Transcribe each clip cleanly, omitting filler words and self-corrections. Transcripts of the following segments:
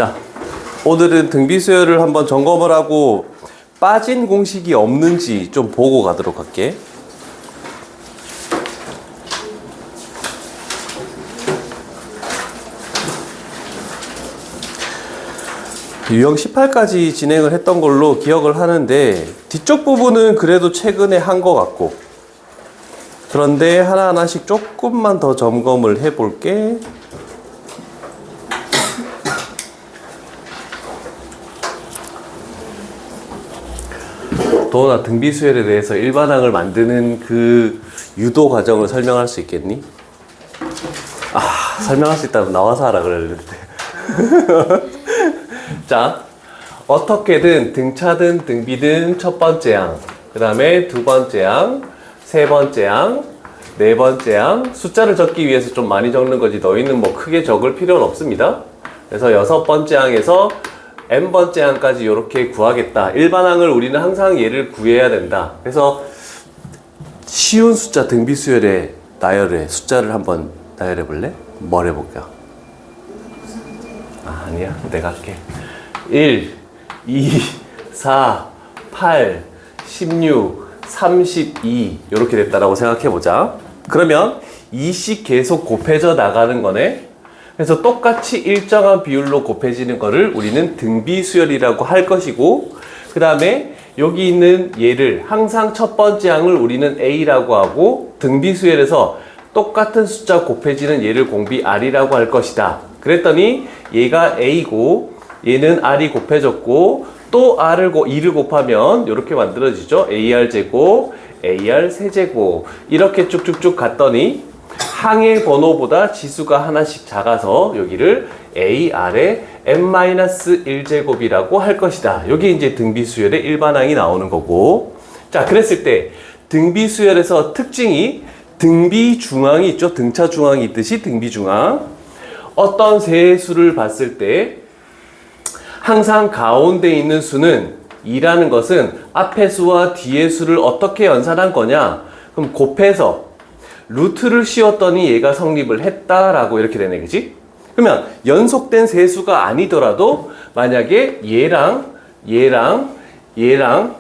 자, 오늘은 등비수열을 한번 점검을 하고 빠진 공식이 없는지 좀 보고 가도록 할게. 유형 18까지 진행을 했던 걸로 기억을 하는데 뒤쪽 부분은 그래도 최근에 한 것 같고, 그런데 하나하나씩 조금만 더 점검을 해볼게. 도훈아, 등비수열에 대해서 일반항을 만드는 그 유도 과정을 설명할 수 있겠니? 설명할 수 있다면 나와서 하라 그랬는데. 자, 어떻게든 등차든 등비든 첫 번째 항, 그 다음에 두 번째 항, 세 번째 항, 네 번째 항, 숫자를 적기 위해서 좀 많이 적는 거지 너희는 뭐 크게 적을 필요는 없습니다. 그래서 여섯 번째 항에서 n번째 항까지 이렇게 구하겠다. 일반항을 우리는 항상 얘를 구해야 된다. 그래서 쉬운 숫자 등비수열의 나열의 숫자를 한번 나열해 볼래? 뭘 해볼까? 아니야, 내가 할게. 1, 2, 4, 8, 16, 32 이렇게 됐다라고 생각해보자. 그러면 이씩 계속 곱해져 나가는 거네. 그래서 똑같이 일정한 비율로 곱해지는 거를 우리는 등비수열이라고 할 것이고, 그 다음에 여기 있는 얘를 항상 첫 번째 항을 우리는 A라고 하고, 등비수열에서 똑같은 숫자 곱해지는 얘를 공비 R이라고 할 것이다. 그랬더니 얘가 A고 얘는 R이 곱해졌고 또 R을 2를 곱하면 이렇게 만들어지죠. AR제곱, AR 세제곱 이렇게 쭉쭉쭉 갔더니 항의 번호보다 지수가 하나씩 작아서 여기를 AR의 n-1제곱이라고 할 것이다. 여기 이제 등비수열의 일반항이 나오는 거고, 자, 그랬을 때 등비수열에서 특징이 등비중항이 있죠. 등차 중항이 있듯이 등비중항. 어떤 세수를 봤을 때 항상 가운데 있는 수는 2라는 것은 앞의 수와 뒤의 수를 어떻게 연산한 거냐? 그럼 곱해서 루트를 씌웠더니 얘가 성립을 했다라고 이렇게 되네, 그지? 그러면 연속된 세수가 아니더라도 만약에 얘랑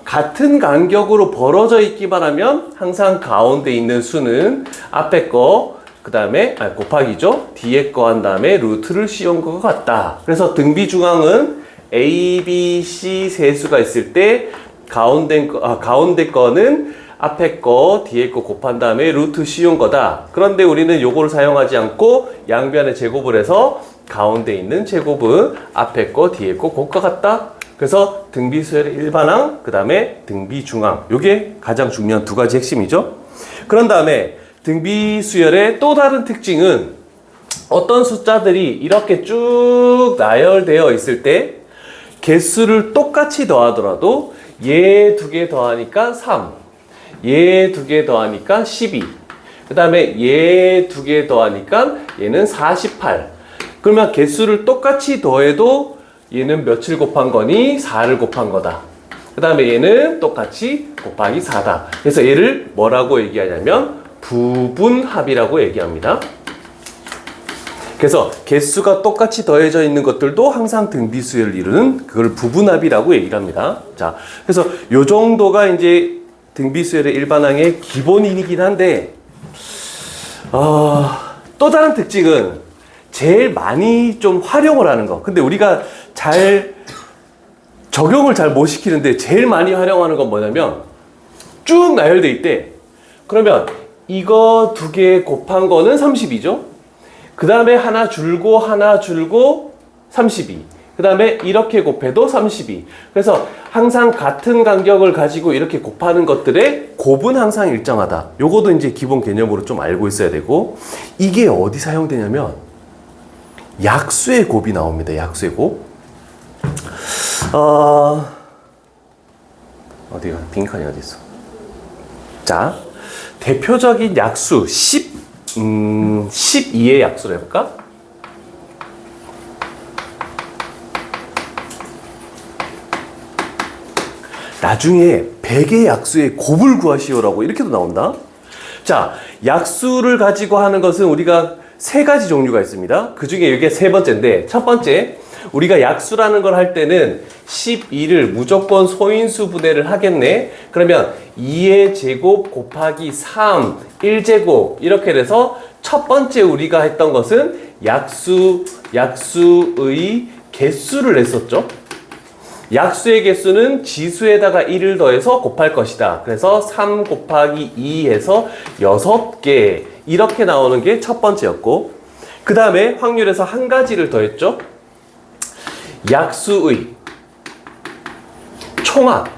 같은 간격으로 벌어져 있기만 하면 항상 가운데 있는 수는 앞에 거 그 다음에 곱하기죠. 뒤에 거 한 다음에 루트를 씌운 것 같다. 그래서 등비중항은 A, B, C 세수가 있을 때 가운데 거는 앞에 거, 뒤에 거 곱한 다음에 루트 씌운 거다. 그런데 우리는 요거를 사용하지 않고 양변에 제곱을 해서 가운데 있는 제곱은 앞에 거, 뒤에 거 곱과 같다. 그래서 등비수열의 일반항, 그 다음에 등비중항. 요게 가장 중요한 두 가지 핵심이죠. 그런 다음에 등비수열의 또 다른 특징은 어떤 숫자들이 이렇게 쭉 나열되어 있을 때 개수를 똑같이 더하더라도 얘 두 개 더하니까 3, 얘 두 개 더하니까 12, 그 다음에 얘 두 개 더하니까 얘는 48. 그러면 개수를 똑같이 더해도 얘는 며칠 곱한 거니? 4를 곱한 거다. 그 다음에 얘는 똑같이 곱하기 4다. 그래서 얘를 뭐라고 얘기하냐면 부분합이라고 얘기합니다. 그래서 개수가 똑같이 더해져 있는 것들도 항상 등비수열을 이루는 그걸 부분합이라고 얘기를 합니다. 자, 그래서 요 정도가 이제 등비수열의 일반항의 기본이긴 한데, 또 다른 특징은 제일 많이 좀 활용을 하는 거. 근데 우리가 적용을 잘 못 시키는데 제일 많이 활용하는 건 뭐냐면 쭉 나열돼 있대. 그러면 이거 두 개 곱한 거는 30이죠. 그 다음에 하나 줄고 32. 그 다음에 이렇게 곱해도 32. 그래서 항상 같은 간격을 가지고 이렇게 곱하는 것들의 곱은 항상 일정하다. 요거도 이제 기본 개념으로 좀 알고 있어야 되고, 이게 어디 사용되냐면 약수의 곱이 나옵니다. 약수의 곱. 어디가 빈칸이 어디 있어? 자, 대표적인 약수 12의 약수를 해볼까? 나중에 100의 약수의 곱을 구하시오라고 이렇게도 나온다. 자, 약수를 가지고 하는 것은 우리가 세 가지 종류가 있습니다. 그 중에 이게 세 번째인데, 첫 번째, 우리가 약수라는 걸 할 때는 12를 무조건 소인수 분해를 하겠네. 그러면 2의 제곱 곱하기 3, 1제곱 이렇게 돼서 첫 번째 우리가 했던 것은 약수의 개수를 냈었죠. 약수의 개수는 지수에다가 1을 더해서 곱할 것이다. 그래서 3 곱하기 2 해서 6개 이렇게 나오는 게 첫 번째였고, 그 다음에 확률에서 한 가지를 더했죠. 약수의 총합.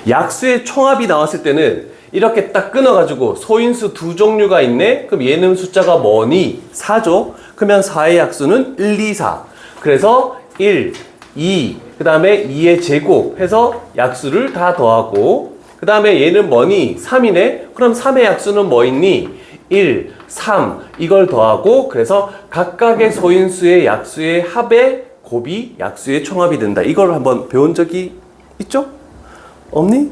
약수의 총합이 나왔을 때는 이렇게 딱 끊어가지고 소인수 두 종류가 있네. 그럼 얘는 숫자가 뭐니? 4죠. 그러면 4의 약수는 1, 2, 4. 그래서 1, 2, 그 다음에 2의 제곱 해서 약수를 다 더하고, 그 다음에 얘는 뭐니? 3이네. 그럼 3의 약수는 뭐 있니? 1, 3 이걸 더하고, 그래서 각각의 소인수의 약수의 합의 곱이 약수의 총합이 된다. 이걸 한번 배운 적이 있죠? 없니?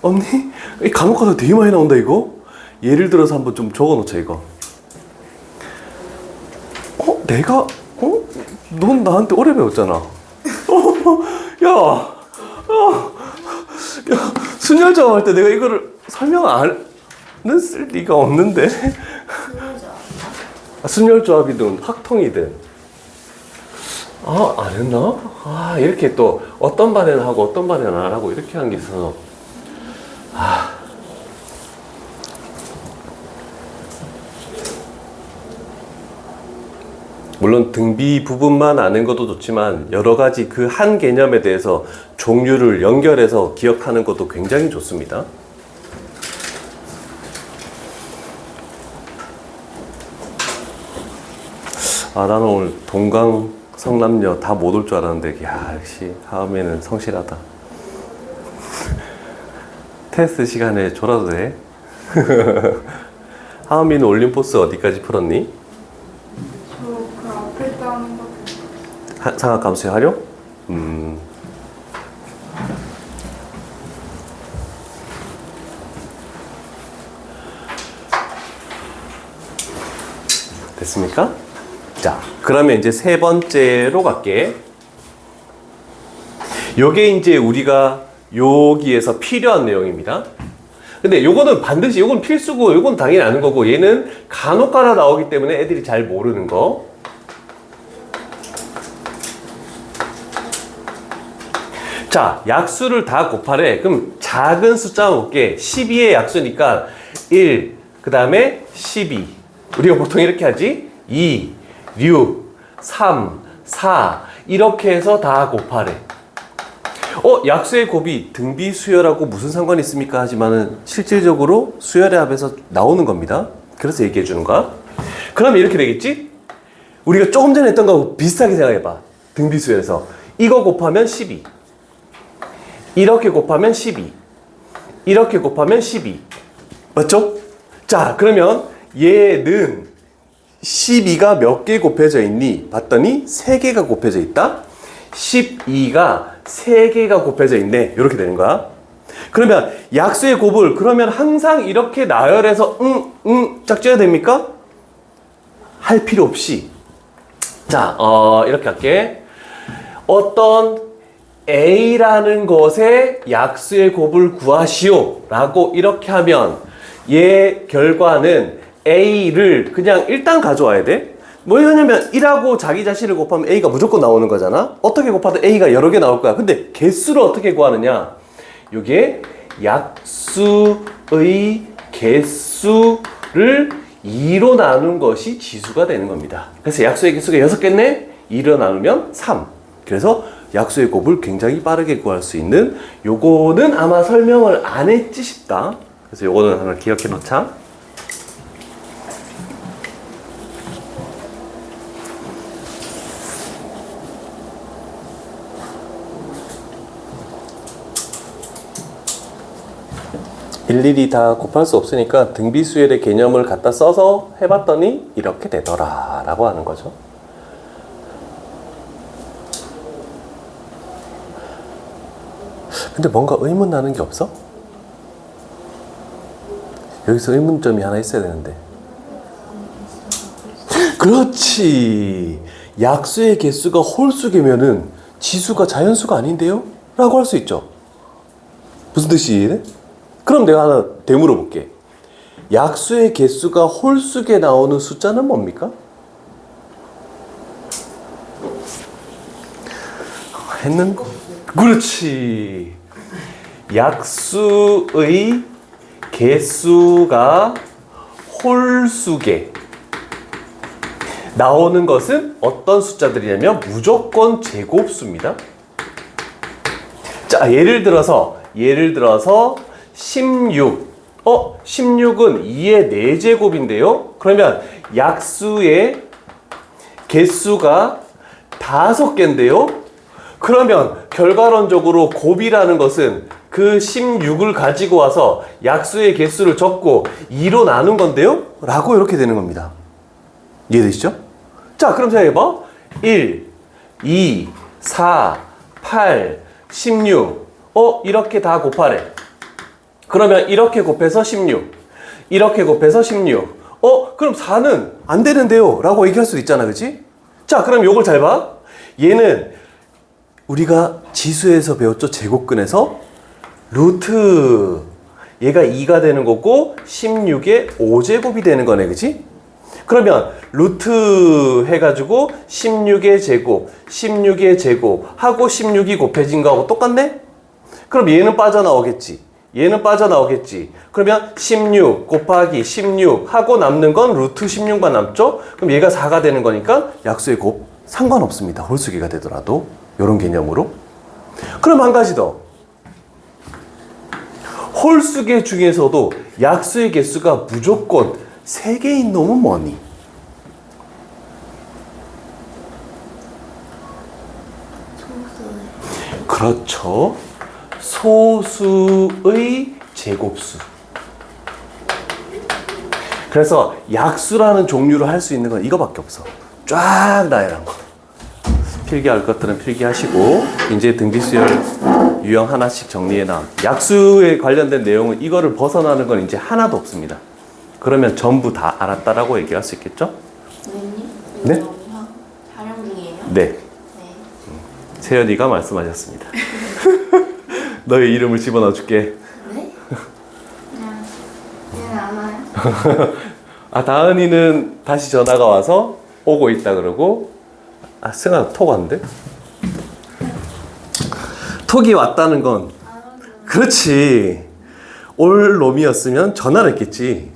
없니? 이 간혹 가다 되게 많이 나온다 이거. 예를 들어서 한번 좀 적어놓자 이거. 내가 넌 나한테 오래 배웠잖아. 야, 순열조합 할 때 내가 이거를 설명 안 쓸 리가 없는데. 순열조합이든 확통이든. 안 했나? 이렇게 또 어떤 반에는 하고 어떤 반에는 안 하고 이렇게 한 게 있어서. 물론 등비 부분만 아는 것도 좋지만 여러 가지 그 한 개념에 대해서 종류를 연결해서 기억하는 것도 굉장히 좋습니다. 나는 오늘 동강 성남녀 다 못 올 줄 알았는데, 야, 역시 하음이는 성실하다. 테스트 시간에 졸아도 돼? 하음이는 올림포스 어디까지 풀었니? 그 앞에 따는 거. 삼각함수의 활용? 됐습니까? 자, 그러면 이제 세 번째로 갈게. 요게 이제 우리가 여기에서 필요한 내용입니다. 근데 요거는 반드시, 요건 필수고, 요건 당연히 아는 거고, 얘는 간혹 가다 나오기 때문에 애들이 잘 모르는 거. 자, 약수를 다 곱하래. 그럼 작은 숫자 볼게. 12의 약수니까 1, 그 다음에 12. 우리가 보통 이렇게 하지. 2, 6, 3, 4 이렇게 해서 다 곱하래. 약수의 곱이 등비 수열하고 무슨 상관이 있습니까? 하지만은 실질적으로 수열의 합에서 나오는 겁니다. 그래서 얘기해 주는 거야. 그럼 이렇게 되겠지? 우리가 조금 전에 했던 거하고 비슷하게 생각해봐. 등비 수열에서 이거 곱하면 12, 이렇게 곱하면 12, 이렇게 곱하면 12. 맞죠? 자, 그러면 얘는 12가 몇 개 곱해져 있니? 봤더니 3개가 곱해져 있다. 12가 3개가 곱해져 있네. 이렇게 되는 거야. 그러면 약수의 곱을 그러면 항상 이렇게 나열해서 짝져야 됩니까? 할 필요 없이. 자, 이렇게 할게. 어떤 A라는 것의 약수의 곱을 구하시오 라고 이렇게 하면 얘 결과는 A를 그냥 일단 가져와야 돼. 뭐냐면 1하고 자기 자신을 곱하면 A가 무조건 나오는 거잖아. 어떻게 곱하든 A가 여러 개 나올 거야. 근데 개수를 어떻게 구하느냐? 이게 약수의 개수를 2로 나눈 것이 지수가 되는 겁니다. 그래서 약수의 개수가 6개네? 2로 나누면 3. 그래서 약수의 곱을 굉장히 빠르게 구할 수 있는, 요거는 아마 설명을 안 했지 싶다. 그래서 요거는 하나 기억해 놓자. 일일이 다 곱할 수 없으니까 등비수열의 개념을 갖다 써서 해봤더니 이렇게 되더라 라고 하는 거죠. 근데 뭔가 의문 나는 게 없어? 여기서 의문점이 하나 있어야 되는데. 그렇지. 약수의 개수가 홀수개면은 지수가 자연수가 아닌데요? 라고 할 수 있죠. 무슨 뜻이 이해돼? 그럼 내가 하나 되물어 볼게. 약수의 개수가 홀수개 나오는 숫자는 뭡니까? 했는 거? 그렇지. 약수의 개수가 홀수개 나오는 것은 어떤 숫자들이냐면 무조건 제곱수입니다. 자, 예를 들어서 16. 16은 2의 4제곱인데요. 그러면 약수의 개수가 5개인데요. 그러면 결과론적으로 곱이라는 것은 그 16을 가지고 와서 약수의 개수를 적고 2로 나눈 건데요. 라고 이렇게 되는 겁니다. 이해되시죠? 자, 그럼 생각해봐. 1, 2, 4, 8, 16. 이렇게 다 곱하래. 그러면 이렇게 곱해서 16. 이렇게 곱해서 16. 그럼 4는 안 되는데요. 라고 얘기할 수도 있잖아. 그치? 자, 그럼 요걸 잘 봐. 얘는 우리가 지수에서 배웠죠? 제곱근에서 루트. 얘가 2가 되는 거고 16의 5제곱이 되는 거네. 그치? 그러면 루트 해가지고 16의 제곱, 16의 제곱 하고 16이 곱해진 거하고 똑같네? 그럼 얘는 빠져나오겠지. 얘는 빠져나오겠지. 그러면 16 곱하기 16 하고 남는 건 루트 16만 남죠? 그럼 얘가 4가 되는 거니까 약수의 곱 상관없습니다. 홀수기가 되더라도. 이런 개념으로. 그럼 한 가지 더. 홀수계 중에서도 약수의 개수가 무조건 3개인 놈은 뭐니? 그렇죠. 소수의 제곱수. 그래서 약수라는 종류로 할 수 있는 건 이거밖에 없어. 쫙 나열한 거. 필기할 것들은 필기하시고 이제 등비수열 유형 하나씩 정리해놔. 약수에 관련된 내용은 이거를 벗어나는 건 이제 하나도 없습니다. 그러면 전부 다 알았다라고 얘기할 수 있겠죠? 선생님? 네? 촬영 중이에요? 네. 네. 세연이가 말씀하셨습니다. 너의 이름을 집어넣어 줄게. 네? 그냥 얘는 안 와요. 다은이는 다시 전화가 와서 오고 있다 그러고. 승아 톡 왔는데? 톡이 왔다는 건 그렇지. 올 놈이었으면 전화를 했겠지.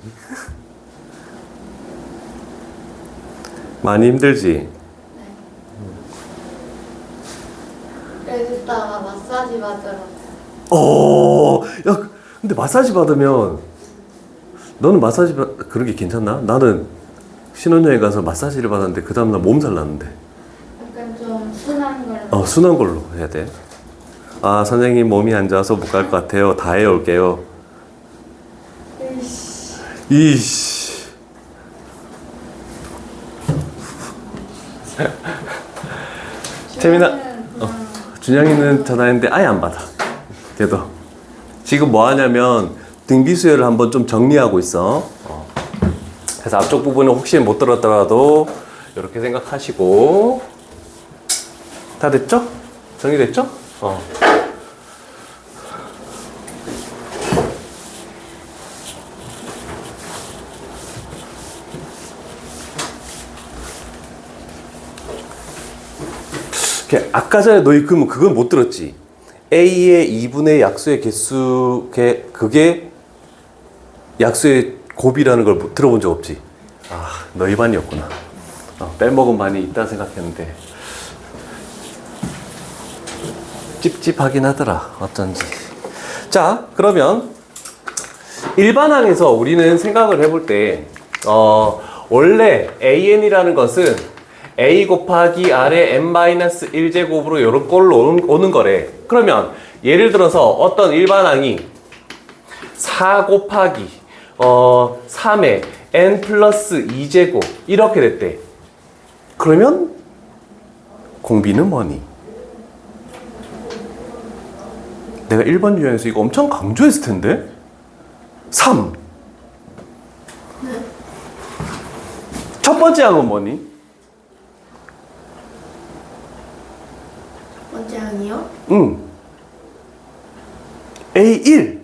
많이 힘들지? 그래서 이따가 마사지 받으러 야, 근데 마사지 받으면 너는 마사지 그런 게 괜찮나? 나는 신혼여행 가서 마사지를 받았는데 그 다음날 몸살 났는데. 약간 좀 순한 걸로. 순한 걸로 해야 돼. 선생님 몸이 안 좋아서 못 갈 것 같아요. 다 해올게요. 이씨. 재민아, 준영이는 전화했는데 아예 안 받아. 걔도 지금 뭐 하냐면 등비수열을 한번 좀 정리하고 있어. 그래서 앞쪽 부분은 혹시 못 들었더라도 이렇게 생각하시고. 다 됐죠? 정리됐죠? 아까 전에 너희 그건 못 들었지? A의 2분의 약수의 개수, 그게 약수의 곱이라는 걸 들어본 적 없지? 너희 반이었구나. 빼먹은 반이 있다 생각했는데. 찝찝하긴 하더라, 어쩐지. 자, 그러면 일반항에서 우리는 생각을 해볼 때, 원래 AN이라는 것은 A 곱하기 R의 n-1제곱으로 요런 꼴로 오는 거래. 그러면 예를 들어서 어떤 일반항이 4 곱하기 3의 n 플러스 2제곱 이렇게 됐대. 그러면 공비는 뭐니? 내가 1번 유형에서 이거 엄청 강조했을 텐데? 3. 첫 번째 항은 뭐니? 번째 항이요? A1.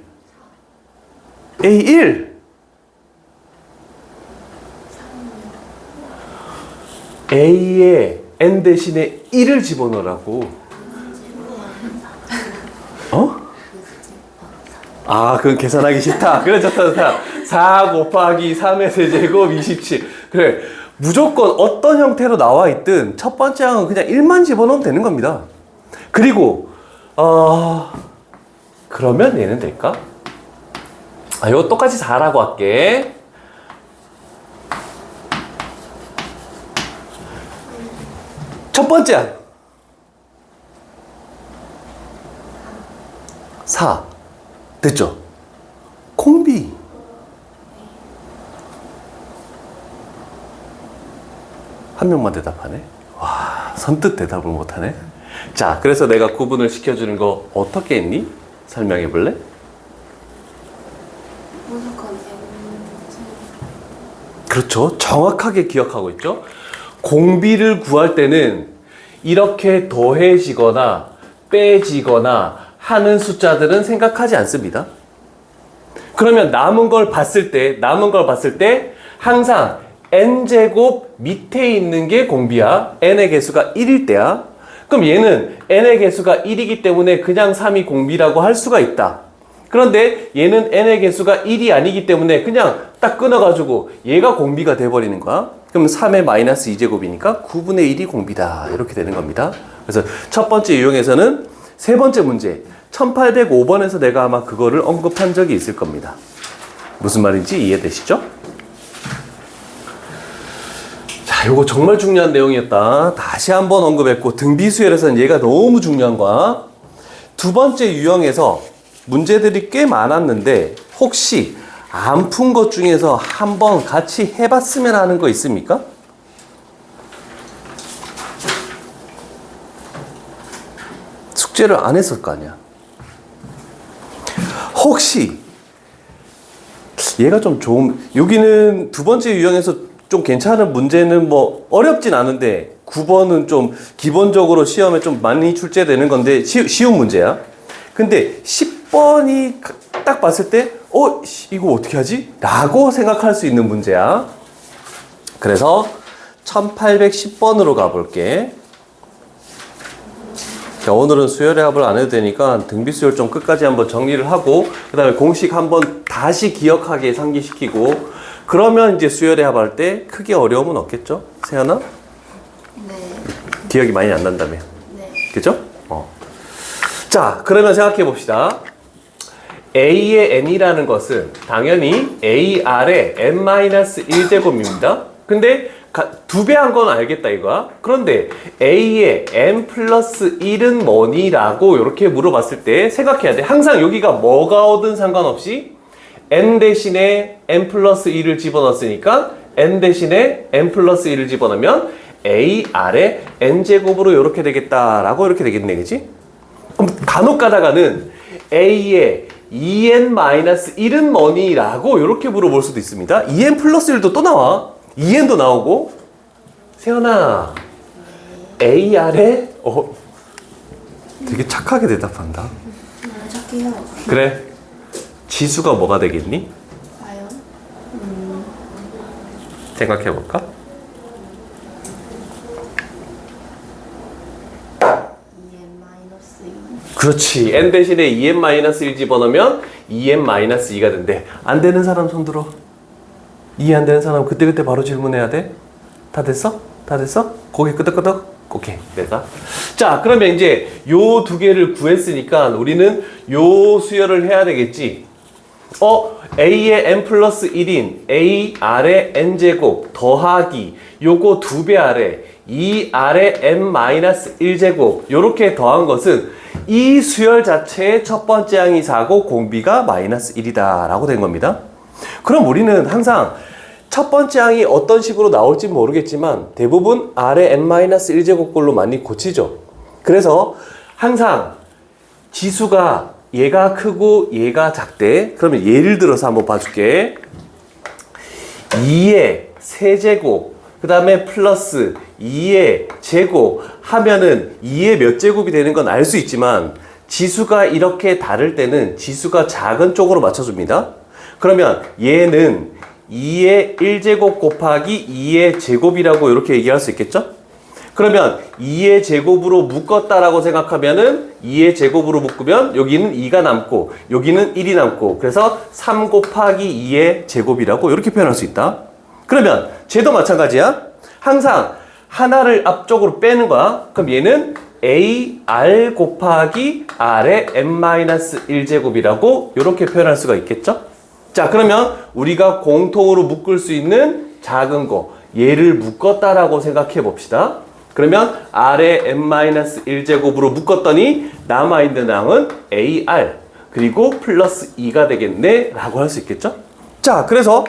A1. A에 N 대신에 1을 집어넣으라고. 어? 아, 그건 계산하기 싫다. 그래, 좋다. 4 곱하기 3의 세제곱 27. 그래, 무조건 어떤 형태로 나와 있든 첫 번째 항은 그냥 1만 집어넣으면 되는 겁니다. 그리고 그러면 얘는 될까? 이거 똑같이 4라고 할게. 첫 번째 항 4 됐죠? 공비. 한 명만 대답하네. 와, 선뜻 대답을 못하네. 자, 그래서 내가 구분을 시켜주는 거 어떻게 했니? 설명해 볼래? 무조건 그렇죠. 정확하게 기억하고 있죠. 공비를 구할 때는 이렇게 더해지거나 빼지거나 하는 숫자들은 생각하지 않습니다. 그러면 남은 걸 봤을 때 항상 n제곱 밑에 있는 게 공비야. n의 개수가 1일 때야. 그럼 얘는 n의 개수가 1이기 때문에 그냥 3이 공비라고 할 수가 있다. 그런데 얘는 n의 개수가 1이 아니기 때문에 그냥 딱 끊어가지고 얘가 공비가 돼버리는 거야. 그럼 3의 마이너스 2제곱이니까 9분의 1이 공비다. 이렇게 되는 겁니다. 그래서 첫 번째 유형에서는 세 번째 문제 1805번에서 내가 아마 그거를 언급한 적이 있을 겁니다. 무슨 말인지 이해되시죠? 자, 요거 정말 중요한 내용이었다. 다시 한번 언급했고 등비수열에서는 얘가 너무 중요한 거야. 두 번째 유형에서 문제들이 꽤 많았는데 혹시 안 푼 것 중에서 한번 같이 해봤으면 하는 거 있습니까? 숙제를 안 했을 거 아니야. 혹시 얘가 좀 좋은, 여기는 두 번째 유형에서 좀 괜찮은 문제는 뭐 어렵진 않은데 9번은 좀 기본적으로 시험에 좀 많이 출제되는 건데 쉬운 문제야. 근데 10번이 딱 봤을 때 이거 어떻게 하지? 라고 생각할 수 있는 문제야. 그래서 1810번으로 가볼게. 자, 오늘은 수열의 합을 안 해도 되니까 등비수열 좀 끝까지 한번 정리를 하고 그 다음에 공식 한번 다시 기억하게 상기시키고 그러면 이제 수열의 합 할 때 크게 어려움은 없겠죠? 세연아? 네. 기억이 많이 안 난다며. 네. 그죠? 자, 그러면 생각해 봅시다. A의 n이라는 것은 당연히 AR의 n-1제곱입니다. 근데 두 배 한 건 알겠다 이거야. 그런데 A의 n 플러스 1은 뭐니? 라고 이렇게 물어봤을 때 생각해야 돼. 항상 여기가 뭐가 오든 상관없이 n 대신에 n 플러스 1을 집어넣었으니까 n 대신에 n 플러스 1을 집어넣으면 AR의 n제곱으로 이렇게 되겠다라고 이렇게 되겠네. 그치? 그럼 간혹 가다가는 A의 2n-1은 뭐니? 라고 이렇게 물어볼 수도 있습니다. 2n 플러스 1도 또 나와. 2n도 나오고. 세연아, AR에 되게 착하게 대답한다. 착해요. 그래. 지수가 뭐가 되겠니? 과연? 생각해 볼까? 2n-2. 그렇지. n 대신에 2n-1 집어넣으면 2n-2가 된대. 안 되는 사람 손 들어. 이해 안 되는 사람 그때그때 바로 질문해야 돼. 다 됐어? 다 됐어? 고개 끄덕끄덕? 오케이, 됐다. 자, 그러면 이제 요 두 개를 구했으니까 우리는 요 수열을 해야 되겠지. A의 n 플러스 1인 AR의 n제곱 더하기 요거 2배 아래 2R의 n-1제곱 요렇게 더한 것은 이 수열 자체의 첫 번째 항이 4고 공비가 마이너스 1이다 라고 된 겁니다. 그럼 우리는 항상 첫 번째 항이 어떤 식으로 나올지 모르겠지만 대부분 R의 n-1제곱꼴로 많이 고치죠. 그래서 항상 지수가 얘가 크고 얘가 작대. 그러면 예를 들어서 한번 봐줄게. 2의 세제곱 그 다음에 플러스 2의 제곱 하면은 2의 몇 제곱이 되는 건 알 수 있지만 지수가 이렇게 다를 때는 지수가 작은 쪽으로 맞춰줍니다. 그러면 얘는 2의 1제곱 곱하기 2의 제곱이라고 이렇게 얘기할 수 있겠죠? 그러면 2의 제곱으로 묶었다라고 생각하면은 2의 제곱으로 묶으면 여기는 2가 남고 여기는 1이 남고 그래서 3 곱하기 2의 제곱이라고 이렇게 표현할 수 있다. 그러면 쟤도 마찬가지야. 항상 하나를 앞쪽으로 빼는 거야. 그럼 얘는 AR 곱하기 R의 n-1제곱이라고 이렇게 표현할 수가 있겠죠? 자, 그러면 우리가 공통으로 묶을 수 있는 작은 거 얘를 묶었다라고 생각해 봅시다. 그러면 R의 n-1제곱으로 묶었더니 남아있는 양은 AR 그리고 플러스 2가 되겠네 라고 할 수 있겠죠? 자, 그래서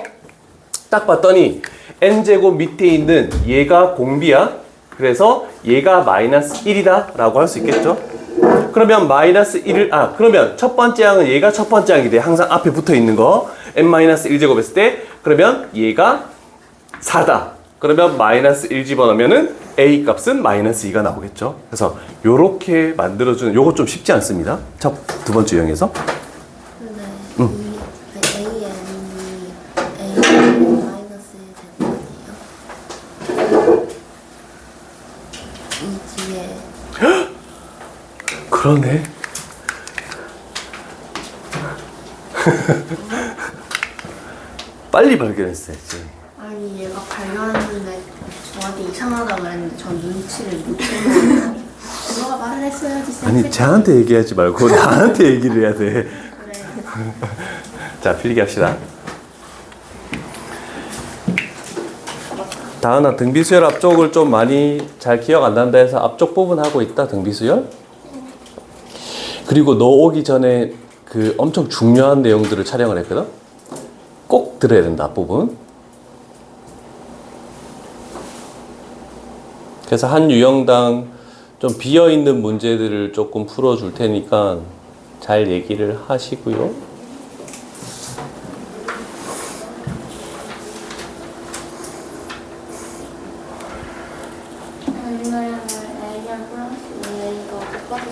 딱 봤더니 n제곱 밑에 있는 얘가 공비야. 그래서 얘가 마이너스 1이다 라고 할 수 있겠죠? 그러면 마이너스 1을 그러면 첫 번째 항은 얘가 첫 번째 항이 돼. 항상 앞에 붙어 있는 거 n-1제곱 했을 때 그러면 얘가 4다. 그러면 마이너스 1 집어넣으면은 a 값은 마이너스 2가 나오겠죠. 그래서 요렇게 만들어주는 요거 좀 쉽지 않습니다. 첫 두 번째 유형에서. 근데 AN이 마이너스 1 제곱 아니에요? 이 뒤에 그러네. 빨리 발견했어야지. 아니 얘가 발견했는데 저한테 이상하다 그랬는데 전 눈치를 못 채고 누가 말을 했어야지. 아니 쟤한테 얘기하지 말고 나한테 얘기를 해야 돼. 그래. 자, 필기 합시다. 다은아, 등비수열 앞쪽을 좀 많이 잘 기억 안 난다 해서 앞쪽 부분 하고 있다. 등비수열. 그리고 너 오기 전에 그 엄청 중요한 내용들을 촬영을 했거든. 꼭 들어야 된다, 앞부분. 그래서 한 유형당 좀 비어있는 문제들을 조금 풀어줄 테니까 잘 얘기를 하시고요. 이거는 A랑 플러스 A가 곱하기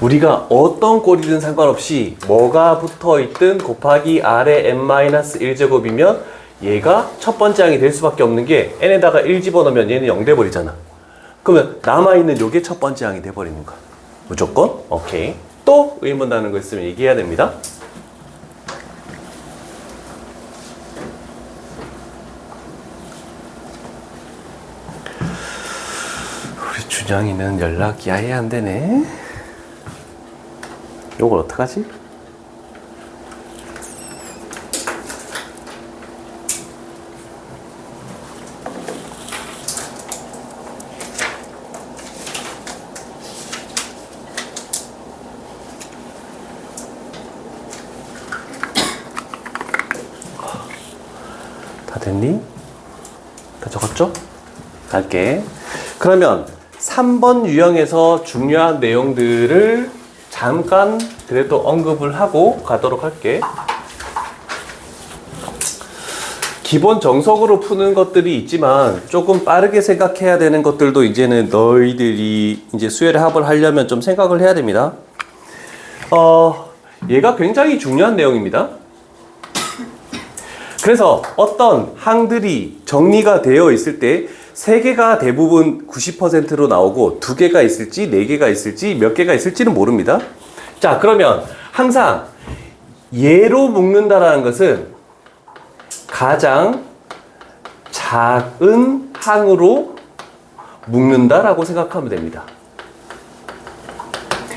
우리가 어떤 꼴이든 상관없이 뭐가 붙어있든 곱하기 R의 n-1제곱이면 얘가 첫 번째 항이 될 수밖에 없는 게 n에다가 1 집어넣으면 얘는 0 돼버리잖아. 그러면 남아있는 요게 첫 번째 항이 돼버리는 거야. 무조건? 오케이. 또 의문 나는 거 있으면 얘기해야 됩니다. 우리 준영이는 연락이 아예 안 되네. 요걸 어떡하지? 다 됐니? 다 적었죠? 갈게. 그러면 3번 유형에서 중요한 내용들을 잠깐 그래도 언급을 하고 가도록 할게. 기본 정석으로 푸는 것들이 있지만 조금 빠르게 생각해야 되는 것들도 이제는 너희들이 이제 수열의 합을 하려면 좀 생각을 해야 됩니다. 얘가 굉장히 중요한 내용입니다. 그래서 어떤 항들이 정리가 되어 있을 때 3개가 대부분 90%로 나오고 2개가 있을지 4개가 있을지 몇 개가 있을지는 모릅니다. 자, 그러면 항상 얘로 묶는다라는 것은 가장 작은 항으로 묶는다라고 생각하면 됩니다.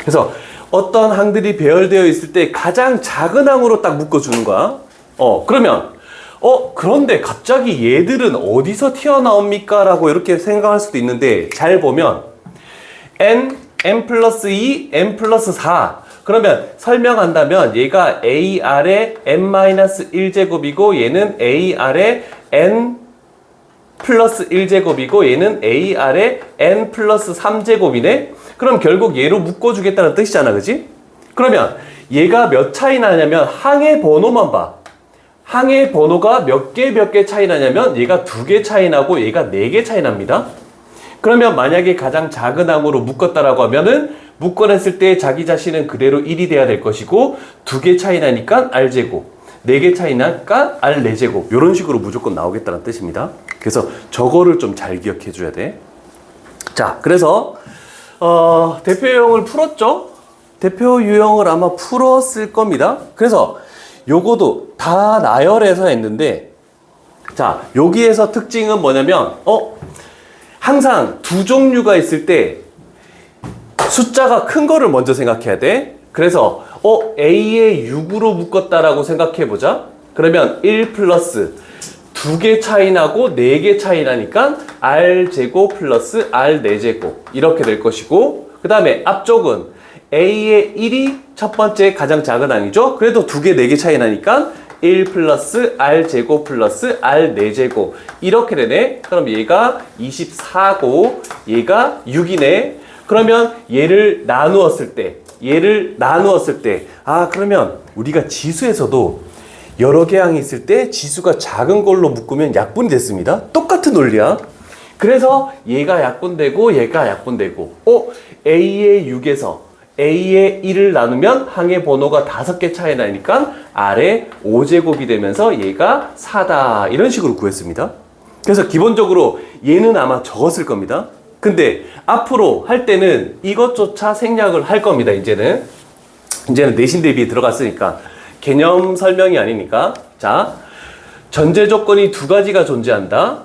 그래서 어떤 항들이 배열되어 있을 때 가장 작은 항으로 딱 묶어주는 거야. 그러면 그런데 갑자기 얘들은 어디서 튀어나옵니까? 라고 이렇게 생각할 수도 있는데 잘 보면 n 플러스 2, n 플러스 4 그러면 설명한다면 얘가 AR의 n-1제곱이고 얘는 AR의 n 플러스 1제곱이고 얘는 AR의 n 플러스 3제곱이네? 그럼 결국 얘로 묶어주겠다는 뜻이잖아, 그지? 그러면 얘가 몇 차이 나냐면 항의 번호만 봐. 항의 번호가 몇 개 차이 나냐면 얘가 2개 차이 나고 얘가 4개 차이 납니다. 그러면 만약에 가장 작은 항으로 묶었다라고 하면은 묶어냈을 때 자기 자신은 그대로 1이 돼야 될 것이고 2개 차이 나니까 R제곱, 4개 차이 나니까 R4제곱 이런 식으로 무조건 나오겠다는 뜻입니다. 그래서 저거를 좀 잘 기억해 줘야 돼. 자, 그래서 대표 유형을 풀었죠? 대표 유형을 아마 풀었을 겁니다. 그래서 요거도 다 나열해서 했는데, 자, 여기에서 특징은 뭐냐면 항상 두 종류가 있을 때 숫자가 큰 거를 먼저 생각해야 돼. 그래서 A에 6으로 묶었다라고 생각해 보자. 그러면 1 플러스 2개 차이 나고 4개 차이 나니까 R제곱 플러스 R4제곱 이렇게 될 것이고, 그 다음에 앞쪽은 A의 1이 첫 번째 가장 작은 항이죠. 그래도 2개, 4개 차이 나니까 1 플러스 R제곱 플러스 R4제곱 이렇게 되네. 그럼 얘가 24고 얘가 6이네. 그러면 얘를 나누었을 때 그러면 우리가 지수에서도 여러 개 항이 있을 때 지수가 작은 걸로 묶으면 약분이 됐습니다. 똑같은 논리야. 그래서 얘가 약분되고 얘가 약분되고 A의 6에서 A의 1을 나누면 항의 번호가 5개 차이 나니까 R의 5제곱이 되면서 얘가 4다 이런 식으로 구했습니다. 그래서 기본적으로 얘는 아마 적었을 겁니다. 근데 앞으로 할 때는 이것조차 생략을 할 겁니다. 이제는 내신 대비에 들어갔으니까 개념 설명이 아니니까. 자, 전제 조건이 2가지가 존재한다.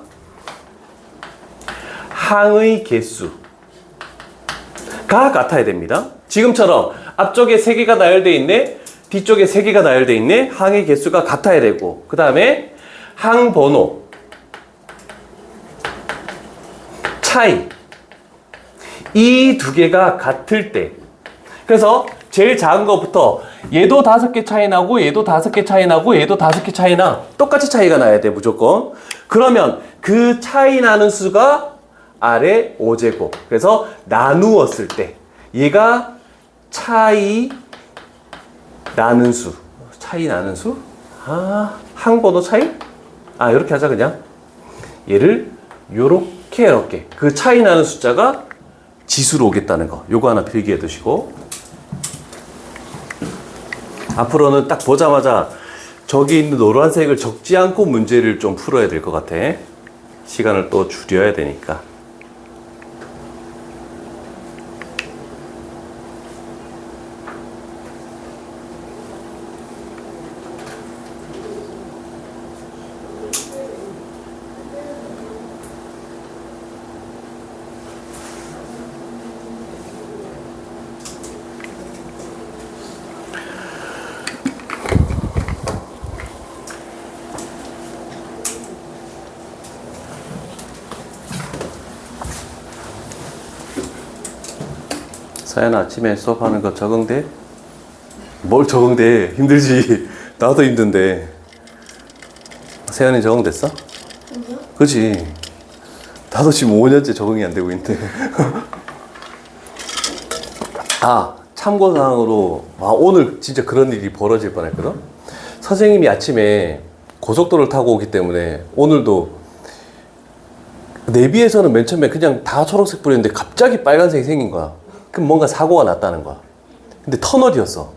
항의 개수가 같아야 됩니다. 지금처럼 앞쪽에 3개가 나열되어 있네, 뒤쪽에 3개가 나열되어 있네. 항의 개수가 같아야 되고, 그 다음에 항 번호 차이 이 2개가 같을 때, 그래서 제일 작은 것부터 얘도 5개 차이 나고 얘도 5개 차이 나고 얘도 5개 차이 나, 똑같이 차이가 나야 돼 무조건. 그러면 그 차이 나는 수가 R의 5제곱. 그래서 나누었을 때 얘가 차이 나는 수. 항번호 차이? 이렇게 하자. 그냥 얘를 요렇게 그 차이 나는 숫자가 지수로 오겠다는 거, 요거 하나 필기해 두시고, 앞으로는 딱 보자마자 저기 있는 노란색을 적지 않고 문제를 좀 풀어야 될 것 같아. 시간을 또 줄여야 되니까. 사연아, 아침에 수업하는 거 적응돼? 뭘 적응돼? 힘들지. 나도 힘든데. 세연이 적응됐어? 아니요? 그치? 나도 지금 5년째 적응이 안 되고 있는데. 참고사항으로, 오늘 진짜 그런 일이 벌어질 뻔했거든? 선생님이 아침에 고속도로를 타고 오기 때문에 오늘도 내비에서는 맨 처음에 그냥 다 초록색 불이었는데 갑자기 빨간색이 생긴 거야. 그럼 뭔가 사고가 났다는 거야. 근데 터널이었어.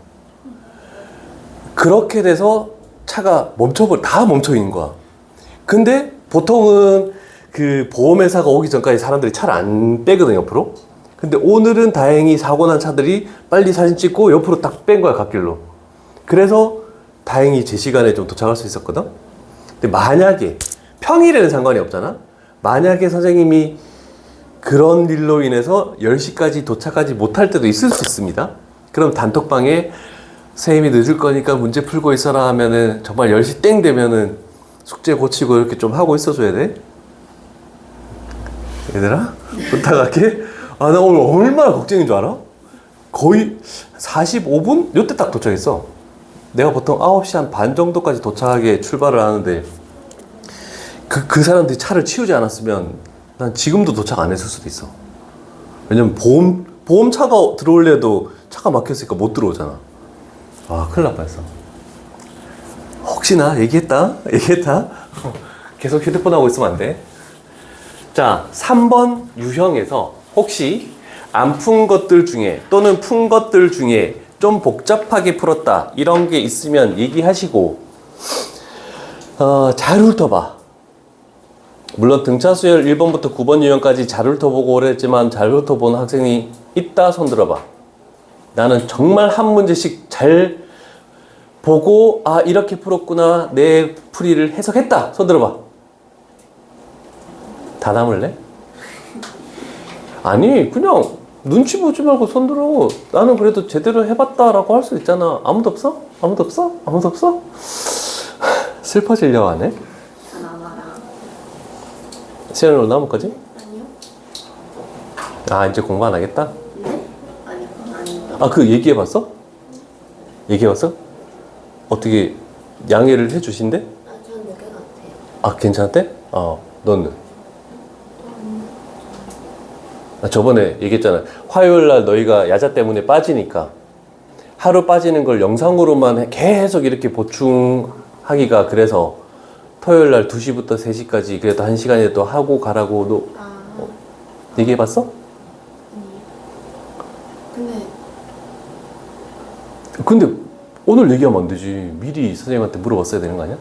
그렇게 돼서 차가 다 멈춰 있는 거야. 근데 보통은 그 보험회사가 오기 전까지 사람들이 차를 안 빼거든, 옆으로. 근데 오늘은 다행히 사고 난 차들이 빨리 사진 찍고 옆으로 딱 뺀 거야, 갓길로. 그래서 다행히 제 시간에 좀 도착할 수 있었거든. 근데 만약에 평일에는 상관이 없잖아. 만약에 선생님이 그런 일로 인해서 10시까지 도착하지 못할 때도 있을 수 있습니다. 그럼 단톡방에 선생님이 늦을 거니까 문제 풀고 있어라 하면은 정말 10시 땡 되면은 숙제 고치고 이렇게 좀 하고 있어줘야 돼. 얘들아, 부탁할게. 나 오늘 얼마나 걱정인 줄 알아? 거의 45분? 요때 딱 도착했어. 내가 보통 9시 한 반 정도까지 도착하게 출발을 하는데 그 사람들이 차를 치우지 않았으면 난 지금도 도착 안 했을 수도 있어. 왜냐면 보험차가 들어올래도 차가 막혔으니까 못 들어오잖아. 큰일 날 뻔했어. 혹시나 얘기했다? 계속 휴대폰 하고 있으면 안 돼. 자, 3번 유형에서 혹시 안 푼 것들 중에 또는 푼 것들 중에 좀 복잡하게 풀었다 이런 게 있으면 얘기하시고 잘 훑어봐. 물론 등차 수열 1번부터 9번 유형까지 잘 훑어보고 그랬지만 잘 훑어본 학생이 있다? 손 들어봐. 나는 정말 한 문제씩 잘 보고 이렇게 풀었구나 내 풀이를 해석했다. 손 들어봐. 다 남을래? 아니 그냥 눈치 보지 말고 손 들어. 나는 그래도 제대로 해봤다라고 할 수 있잖아. 아무도 없어? 아무도 없어? 아무도 없어? 슬퍼지려고 하네. 나나랑. 시간이 오늘 남을 거지? 아니요. 이제 공부 안 하겠다? 네? 아니 그건 아니고. 그 얘기해봤어? 얘기해봤어? 어떻게 양해를 해주신대? 저는 몇개 같아요. 괜찮대? 너는? 저번에 얘기했잖아. 화요일날 너희가 야자 때문에 빠지니까 하루 빠지는 걸 영상으로만 계속 이렇게 보충하기가 그래서 토요일날 2시부터 3시까지 그래도 1시간이라도 하고 가라고 얘기해봤어? 아니. 근데 오늘 얘기하면 안 되지. 미리 선생님한테 물어봤어야 되는 거 아니야?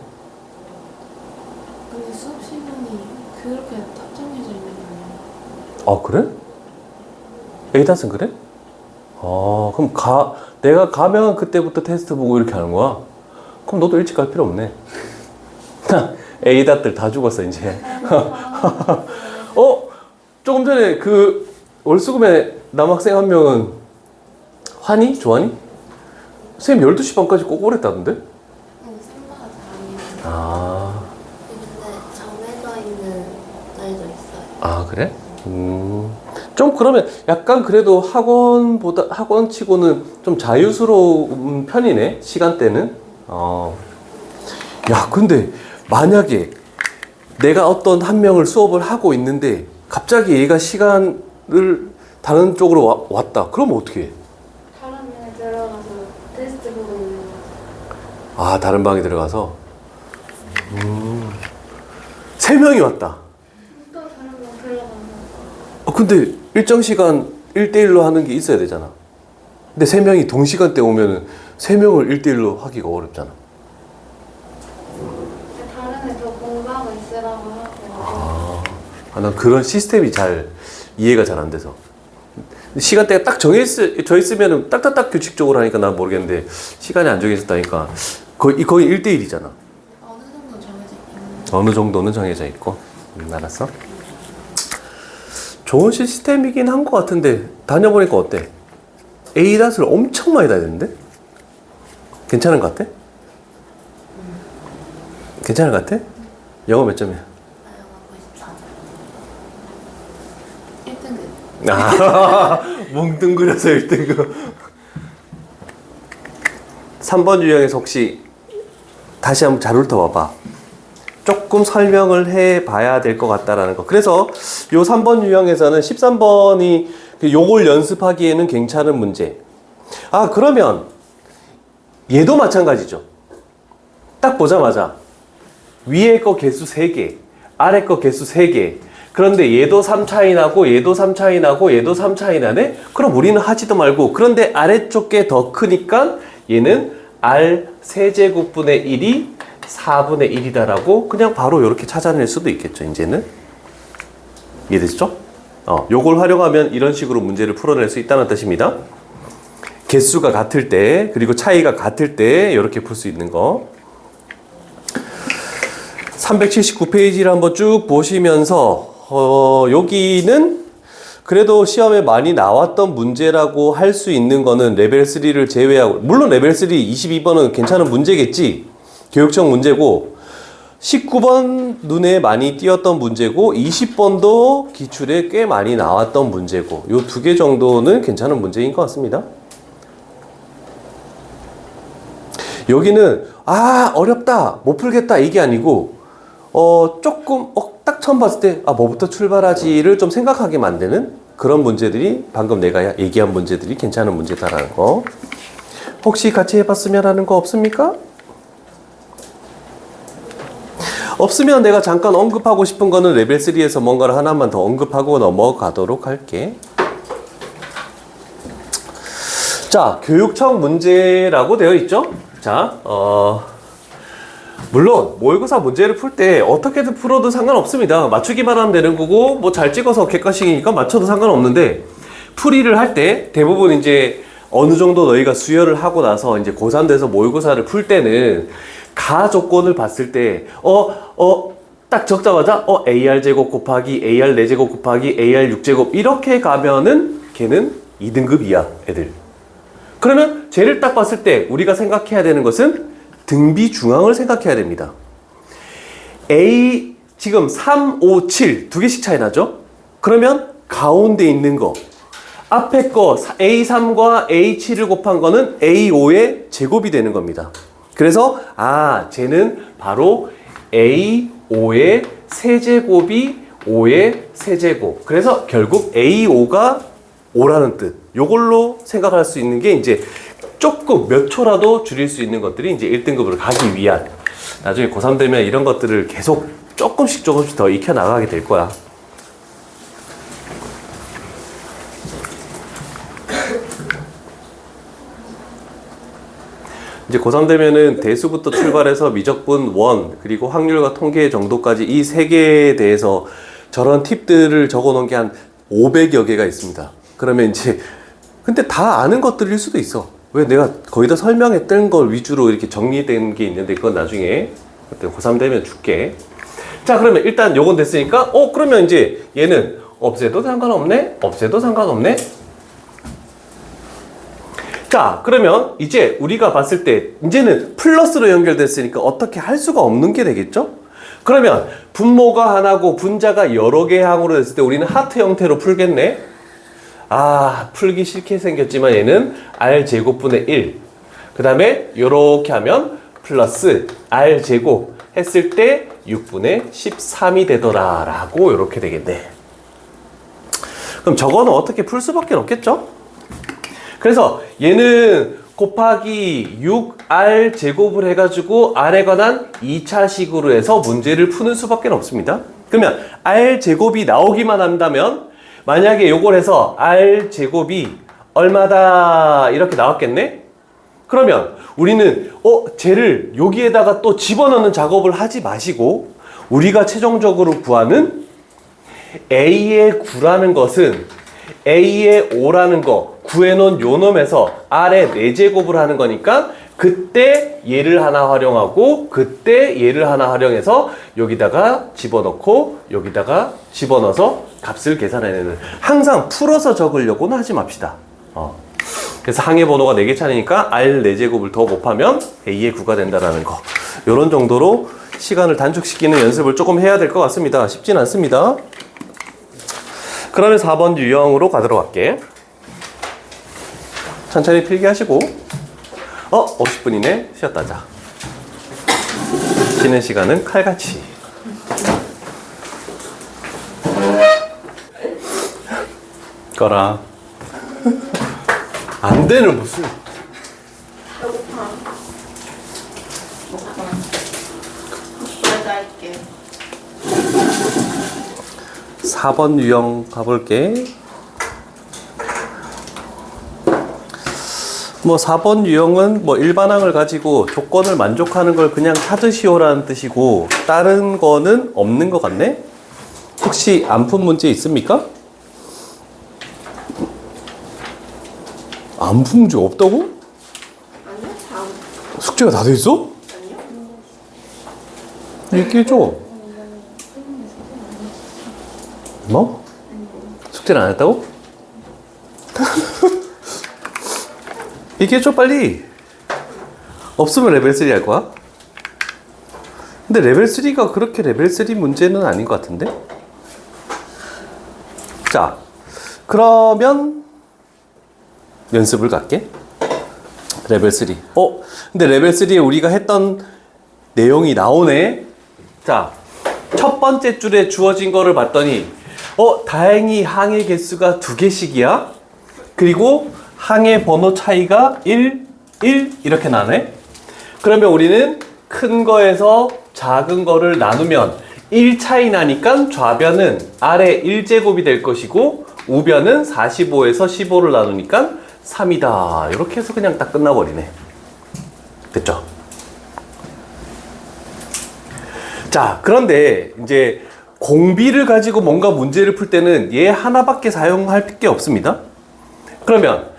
근데 수업 시간이 그렇게 답정해져 있는 게 아니에요. 그래? 에이닷은 그래? 그럼 내가 가면 그때부터 테스트 보고 이렇게 하는 거야? 그럼 너도 일찍 갈 필요 없네. 에이닷들 다 죽었어 이제. 조금 전에 그 월수금에 남학생 한 명은 환희? 조환희? 선생님 12시 반까지 꼭 오랬다던데? 생각가 다르긴 근데 정해져 있는 날도 있어요. 그래? 좀 그러면 약간 그래도 학원 치고는 좀 자유스러운 편이네, 시간대는. 야, 근데 만약에 내가 어떤 한 명을 수업을 하고 있는데 갑자기 얘가 시간을 다른 쪽으로 왔다. 그러면 어떻게 해? 다른 방에 들어가서 테스트 보고 있는 거. 다른 방에 들어가서. 3명이 왔다. 또 다른 방 들어가서. 근데 일정 시간 1대1로 하는 게 있어야 되잖아. 근데 3명이 동시간대 오면은 3명을 1대1로 하기가 어렵잖아. 다른 애 더 공부하고 있으라고 하고. 난 그런 시스템이 이해가 잘 안 돼서. 시간대가 딱 져 있으면은 딱딱딱 규칙적으로 하니까 난 모르겠는데 시간이 안 정해져 있다니까 거의 1대1이잖아. 어느 정도 정해져 있는. 어느 정도는 정해져 있고. 알았어? 좋은 시스템이긴 한 것 같은데 다녀보니까 어때? A닷을 엄청 많이 다녔는데? 괜찮은 것 같아? 괜찮은 것 같아? 영어 몇 점이야? 영어 94점. 1등급. 뭉뚱그려서 1등급. 3번 유형에서 혹시 다시 한번 잘 훑어봐봐. 조금 설명을 해봐야 될 것 같다라는 거. 그래서 요 3번 유형에서는 13번이 요걸 연습하기에는 괜찮은 문제. 그러면 얘도 마찬가지죠. 딱 보자마자 위에 거 개수 3개, 아래 거 개수 3개. 그런데 얘도 3 차이 나고 얘도 3 차이 나고 얘도 3 차이 나네? 그럼 우리는 하지도 말고, 그런데 아래쪽 게 더 크니까 얘는 R 세제곱분의 1이 4분의 1이다라고 그냥 바로 이렇게 찾아낼 수도 있겠죠, 이제는. 이해되시죠? 요걸 활용하면 이런 식으로 문제를 풀어낼 수 있다는 뜻입니다. 개수가 같을 때, 그리고 차이가 같을 때 이렇게 풀 수 있는 거. 379페이지를 한번 쭉 보시면서 여기는 그래도 시험에 많이 나왔던 문제라고 할 수 있는 거는 레벨 3를 제외하고, 물론 레벨 3 22번은 괜찮은 문제겠지. 교육청 문제고, 19번 눈에 많이 띄었던 문제고, 20번도 기출에 꽤 많이 나왔던 문제고, 요 2개 정도는 괜찮은 문제인 것 같습니다. 여기는 어렵다, 못 풀겠다 이게 아니고 조금 딱 처음 봤을 때 뭐부터 출발하지를 좀 생각하게 만드는 그런 문제들이, 방금 내가 얘기한 문제들이 괜찮은 문제다라는 거. 혹시 같이 해봤으면 하는 거 없습니까? 없으면 내가 잠깐 언급하고 싶은 거는 레벨 3에서 뭔가를 하나만 더 언급하고 넘어가도록 할게. 자, 교육청 문제라고 되어 있죠? 자, 물론 모의고사 문제를 풀 때 어떻게든 풀어도 상관없습니다. 맞추기만 하면 되는 거고 뭐 잘 찍어서 객관식이니까 맞춰도 상관없는데, 풀이를 할 때 대부분 이제 어느 정도 너희가 수혈을 하고 나서 이제 고3 돼서 모의고사를 풀 때는 가 조건을 봤을 때 딱 적자마자 AR 제곱 곱하기 AR 4제곱 곱하기 AR 6제곱 이렇게 가면은 걔는 2등급이야, 애들. 그러면 쟤를 딱 봤을 때 우리가 생각해야 되는 것은 등비 중앙을 생각해야 됩니다. A 지금 3, 5, 7 두 개씩 차이 나죠? 그러면 가운데 있는 거, 앞에 거 A3과 A7을 곱한 거는 A5의 제곱이 되는 겁니다. 그래서 쟤는 바로 A5의 세제곱이 5의 세제곱. 그래서 결국 A5가 5라는 뜻. 요걸로 생각할 수 있는 게 이제 조금 몇 초라도 줄일 수 있는 것들이 이제 1등급으로 가기 위한, 나중에 고3 되면 이런 것들을 계속 조금씩 더 익혀 나가게 될 거야. 이제 고3 되면은 대수부터 출발해서 미적분, 원, 그리고 확률과 통계 정도까지 이 세 개에 대해서 저런 팁들을 적어 놓은 게 한 500여 개가 있습니다. 그러면 이제 근데 다 아는 것들일 수도 있어. 왜 내가 거의 다 설명했던 걸 위주로 이렇게 정리된 게 있는데, 그건 나중에 그때 고3 되면 줄게. 자, 그러면 일단 요건 됐으니까 그러면 이제 얘는 없애도 상관없네? 없애도 상관없네? 자, 그러면 이제 우리가 봤을 때 이제는 플러스로 연결됐으니까 어떻게 할 수가 없는 게 되겠죠? 그러면 분모가 하나고 분자가 여러 개 항으로 됐을 때 우리는 하트 형태로 풀겠네? 풀기 싫게 생겼지만 얘는 R제곱분의 1. 그 다음에 요렇게 하면 플러스 R제곱 했을 때 6분의 13이 되더라 라고 요렇게 되겠네. 그럼 저거는 어떻게 풀 수밖에 없겠죠? 그래서 얘는 곱하기 6R 제곱을 해가지고 R에 관한 2차식으로 해서 문제를 푸는 수밖에 없습니다. 그러면 R 제곱이 나오기만 한다면, 만약에 요걸 해서 R 제곱이 얼마다 이렇게 나왔겠네? 그러면 우리는 쟤를 여기에다가 또 집어넣는 작업을 하지 마시고, 우리가 최종적으로 구하는 A의 9라는 것은 A의 5라는 거 구해놓은 요 놈에서 R의 4제곱을 하는 거니까, 그때 얘를 하나 활용하고 그때 얘를 하나 활용해서 여기다가 집어넣고 여기다가 집어넣어서 값을 계산해내는, 항상 풀어서 적으려고는 하지 맙시다. 그래서 항의 번호가 4개 차례니까 R 4제곱을 더 곱하면 A의 9가 된다라는 거, 이런 정도로 시간을 단축시키는 연습을 조금 해야 될 것 같습니다. 쉽진 않습니다. 그러면 4번 유형으로 가도록 할게. 천천히 필기 하시고. 50분이네. 쉬었다 자. 쉬는 시간은 칼같이. 꺼라. 안 되는 무슨. 배고파. 오빠도 할게. 4번 유형 가볼게. 4번 유형은 일반항을 가지고 조건을 만족하는 걸 그냥 찾으시오라는 뜻이고, 다른 거는 없는 것 같네? 혹시 안 푼 문제 있습니까? 안 푼 문제 없다고? 아니요, 다음. 숙제가 다 돼 있어? 아니요. 얘기해줘. 뭐? 숙제를 안 했다고? 얘기해줘 빨리. 없으면 레벨 3 할 거야? 근데 레벨 3가 그렇게 레벨 3 문제는 아닌 것 같은데? 자, 그러면 연습을 갈게. 레벨 3. 근데 레벨 3에 우리가 했던 내용이 나오네. 자, 첫 번째 줄에 주어진 거를 봤더니 다행히 항의 개수가 2개씩이야. 그리고 항의 번호 차이가 1, 1 이렇게 나네. 그러면 우리는 큰 거에서 작은 거를 나누면 1 차이 나니까 좌변은 아래 1제곱이 될 것이고 우변은 45에서 15를 나누니까 3이다. 이렇게 해서 그냥 딱 끝나버리네. 됐죠? 자, 그런데 이제 공비를 가지고 뭔가 문제를 풀 때는 얘 하나밖에 사용할 게 없습니다. 그러면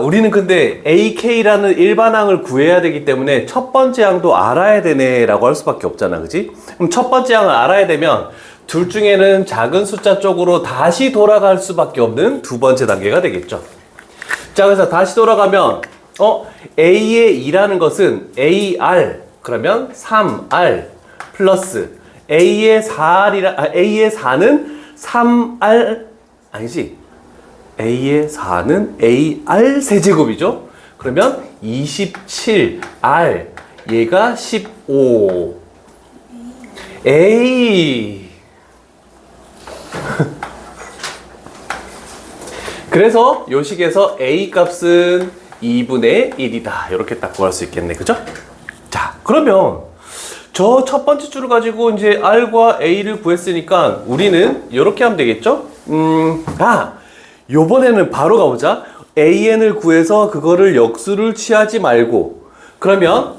우리는 근데 AK라는 일반항을 구해야 되기 때문에 첫 번째 항도 알아야 되네 라고 할 수밖에 없잖아, 그지? 그럼 첫 번째 항을 알아야 되면 둘 중에는 작은 숫자 쪽으로 다시 돌아갈 수밖에 없는 두 번째 단계가 되겠죠. 자, 그래서 다시 돌아가면 A의 2라는 것은 AR 그러면 3R 플러스 A의 4는 3R 아니지, A의 4는 AR 세제곱이죠. 그러면 27R 얘가 15 A 그래서 요 식에서 A 값은 2분의 1이다. 이렇게 딱 구할 수 있겠네. 그죠? 자, 그러면 저 첫 번째 줄을 가지고 이제 R과 A를 구했으니까 우리는 이렇게 하면 되겠죠? 요번에는 바로 가보자. AN을 구해서 그거를 역수를 취하지 말고, 그러면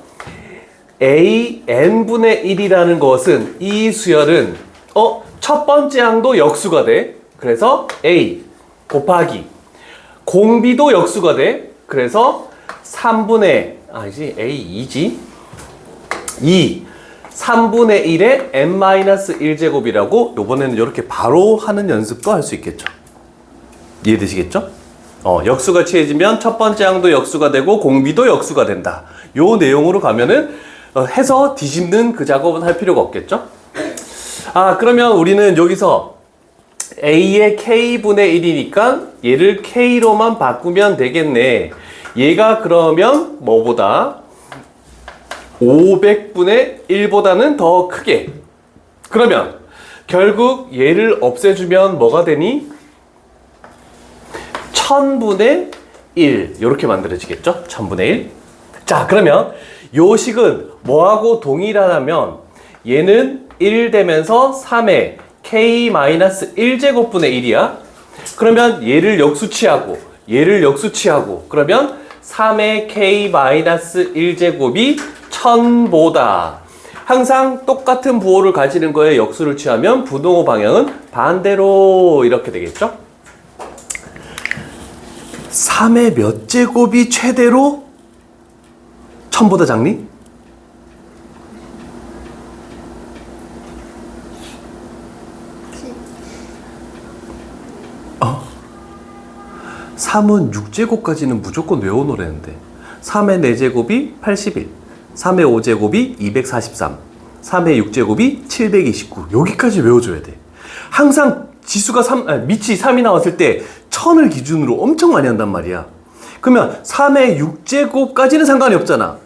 AN분의 1이라는 것은 이 수열은 첫 번째 항도 역수가 돼. 그래서 A 곱하기 공비도 역수가 돼. 그래서 3분의 A2지 3분의 1의 n-1제곱이라고 요번에는 이렇게 바로 하는 연습도 할 수 있겠죠. 이해되시겠죠? 역수가 취해지면 첫 번째 항도 역수가 되고 공비도 역수가 된다. 요 내용으로 가면은 해서 뒤집는 그 작업은 할 필요가 없겠죠? 그러면 우리는 여기서 A의 K분의 1이니까 얘를 K로만 바꾸면 되겠네. 얘가 그러면 뭐보다 500분의 1보다는 더 크게. 그러면 결국 얘를 없애주면 뭐가 되니? 1000분의 1 이렇게 만들어지겠죠? 1000분의 1. 자, 그러면 요 식은 뭐하고 동일하냐면 얘는 1 되면서 3의 K-1제곱분의 1이야. 그러면 얘를 역수취하고 얘를 역수취하고 그러면 3의 K-1제곱이 1000보다. 항상 똑같은 부호를 가지는 거에 역수를 취하면 부동호 방향은 반대로 이렇게 되겠죠? 3의 몇 제곱이 최대로 1000보다 작니? 어? 3은 6제곱까지는 무조건 외워놓으랬는데 3의 4제곱이 81, 3의 5제곱이 243, 3의 6제곱이 729. 여기까지 외워줘야 돼. 항상 지수가 밑이 3이 나왔을 때 1000을 기준으로 엄청 많이 한단 말이야. 그러면 3의 6제곱까지는 상관이 없잖아.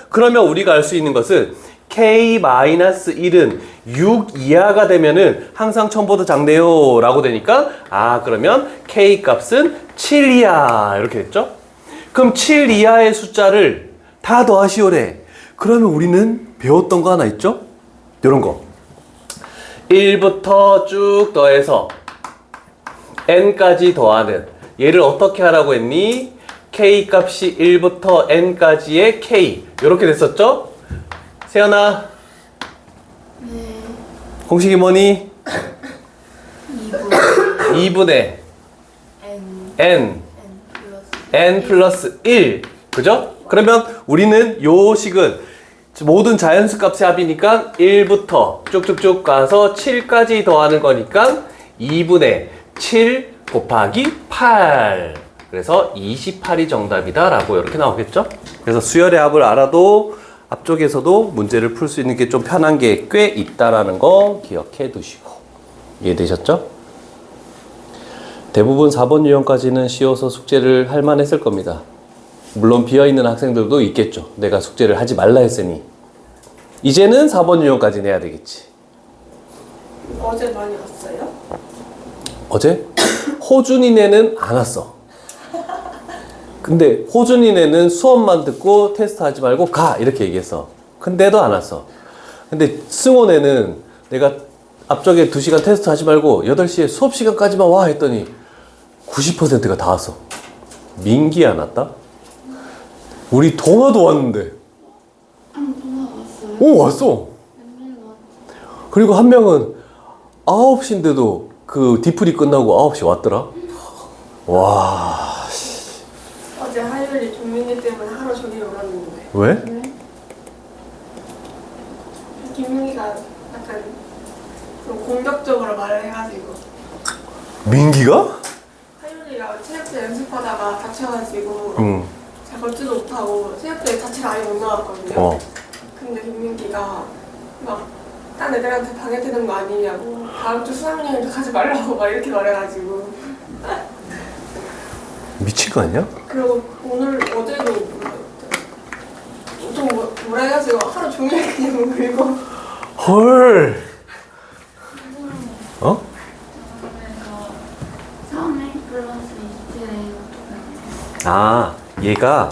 그러면 우리가 알 수 있는 것은 K-1은 6 이하가 되면은 항상 1000보다 작네요 라고 되니까 그러면 K 값은 7 이하 이렇게 됐죠? 그럼 7 이하의 숫자를 다 더하시오래. 그러면 우리는 배웠던 거 하나 있죠? 이런 거 1부터 쭉 더해서 n까지 더하는 얘를 어떻게 하라고 했니? K 값이 1부터 n까지의 K 이렇게 됐었죠? 세연아, 네. 공식이 뭐니? 2분의 n 플러스 1 그죠? 그러면 우리는 요 식은 모든 자연수 값의 합이니까 1부터 쭉쭉쭉 가서 7까지 더하는 거니까 2분의 7 곱하기 8 그래서 28이 정답이다 라고 이렇게 나오겠죠? 그래서 수열의 합을 알아도 앞쪽에서도 문제를 풀 수 있는 게 좀 편한 게 꽤 있다라는 거 기억해 두시고. 이해되셨죠? 대부분 4번 유형까지는 쉬워서 숙제를 할 만했을 겁니다. 물론 비어있는 학생들도 있겠죠. 내가 숙제를 하지 말라 했으니. 이제는 4번 유형까지 내야 되겠지. 어제 많이 왔어요? 어제? 호준이네는 안 왔어. 근데 호준이네는 수업만 듣고 테스트 하지 말고 가! 이렇게 얘기했어. 근데도 안 왔어. 근데 승원에는 내가 앞쪽에 2시간 테스트 하지 말고 8시에 수업 시간까지만 와 했더니 90%가 다 왔어. 민기 안 왔다? 우리 동아도 왔는데. 동화 왔어요? 오, 왔어. 몇 명 왔어요? 그리고 한 명은 9시인데도 그 디프리 끝나고 9시 왔더라. 와. 어제 하율이 김민기 때문에 하루 종일 울었는데 왜? 왜? 김민기가 약간 좀 공격적으로 말을 해가지고 민기가? 하율이가 체육대 연습하다가 다쳐가지고 응. 잘 걷지도 못하고 체육대에 자체를 아예 못 나왔거든요. 어. 근데 김민기가 막 딴 애들한테 방해되는 거 아니냐고 다음 주 수학여행도 가지 말라고 막 이렇게 말해가지고 미친 거 아니야? 그리고 어제도 좀 뭐라 해가지고 하루 종일 그냥 울고 헐. 어? 그래서 3A 플러스 27A 아, 얘가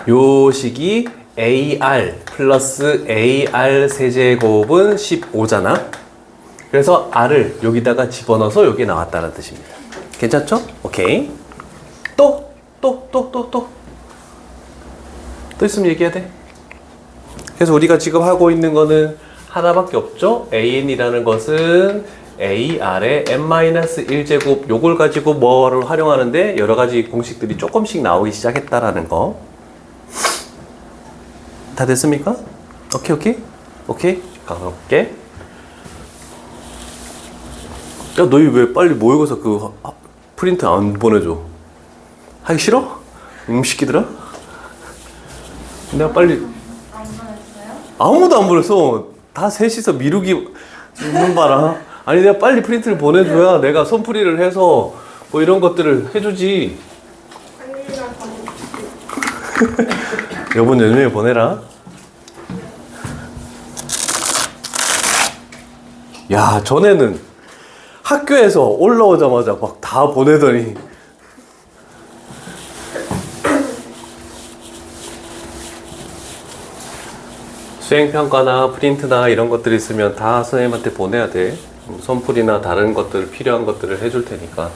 요 식이 AR 플러스 AR 세제곱은 15잖아. 그래서 R을 여기다가 집어넣어서 여기 나왔다는 뜻입니다. 괜찮죠? 오케이. 또 있으면 얘기해야 돼. 그래서 우리가 지금 하고 있는 거는 하나밖에 없죠. AN이라는 것은 AR의 n-1제곱 요걸 가지고 뭐를 활용하는데 여러 가지 공식들이 조금씩 나오기 시작했다라는 거. 다 됐습니까? 오케이. 가볼게. 야, 너희 왜 빨리 모의고사 그 프린트 안 보내줘? 하기 싫어? 시키더라? 내가 빨리 안 보냈어요? 아무도 안 보냈어. 다 셋이서 미루기 눈 봐라. 아니 내가 빨리 프린트를 보내줘야 내가 손풀이를 해서 뭐 이런 것들을 해주지. 하율이랑 더 여분 연휴에 보내라. 야, 전에는 학교에서 올라오자마자 막 다 보내더니 수행평가나 프린트나 이런 것들이 있으면 다 선생님한테 보내야 돼. 손풀이나 다른 것들 필요한 것들을 해줄 테니까.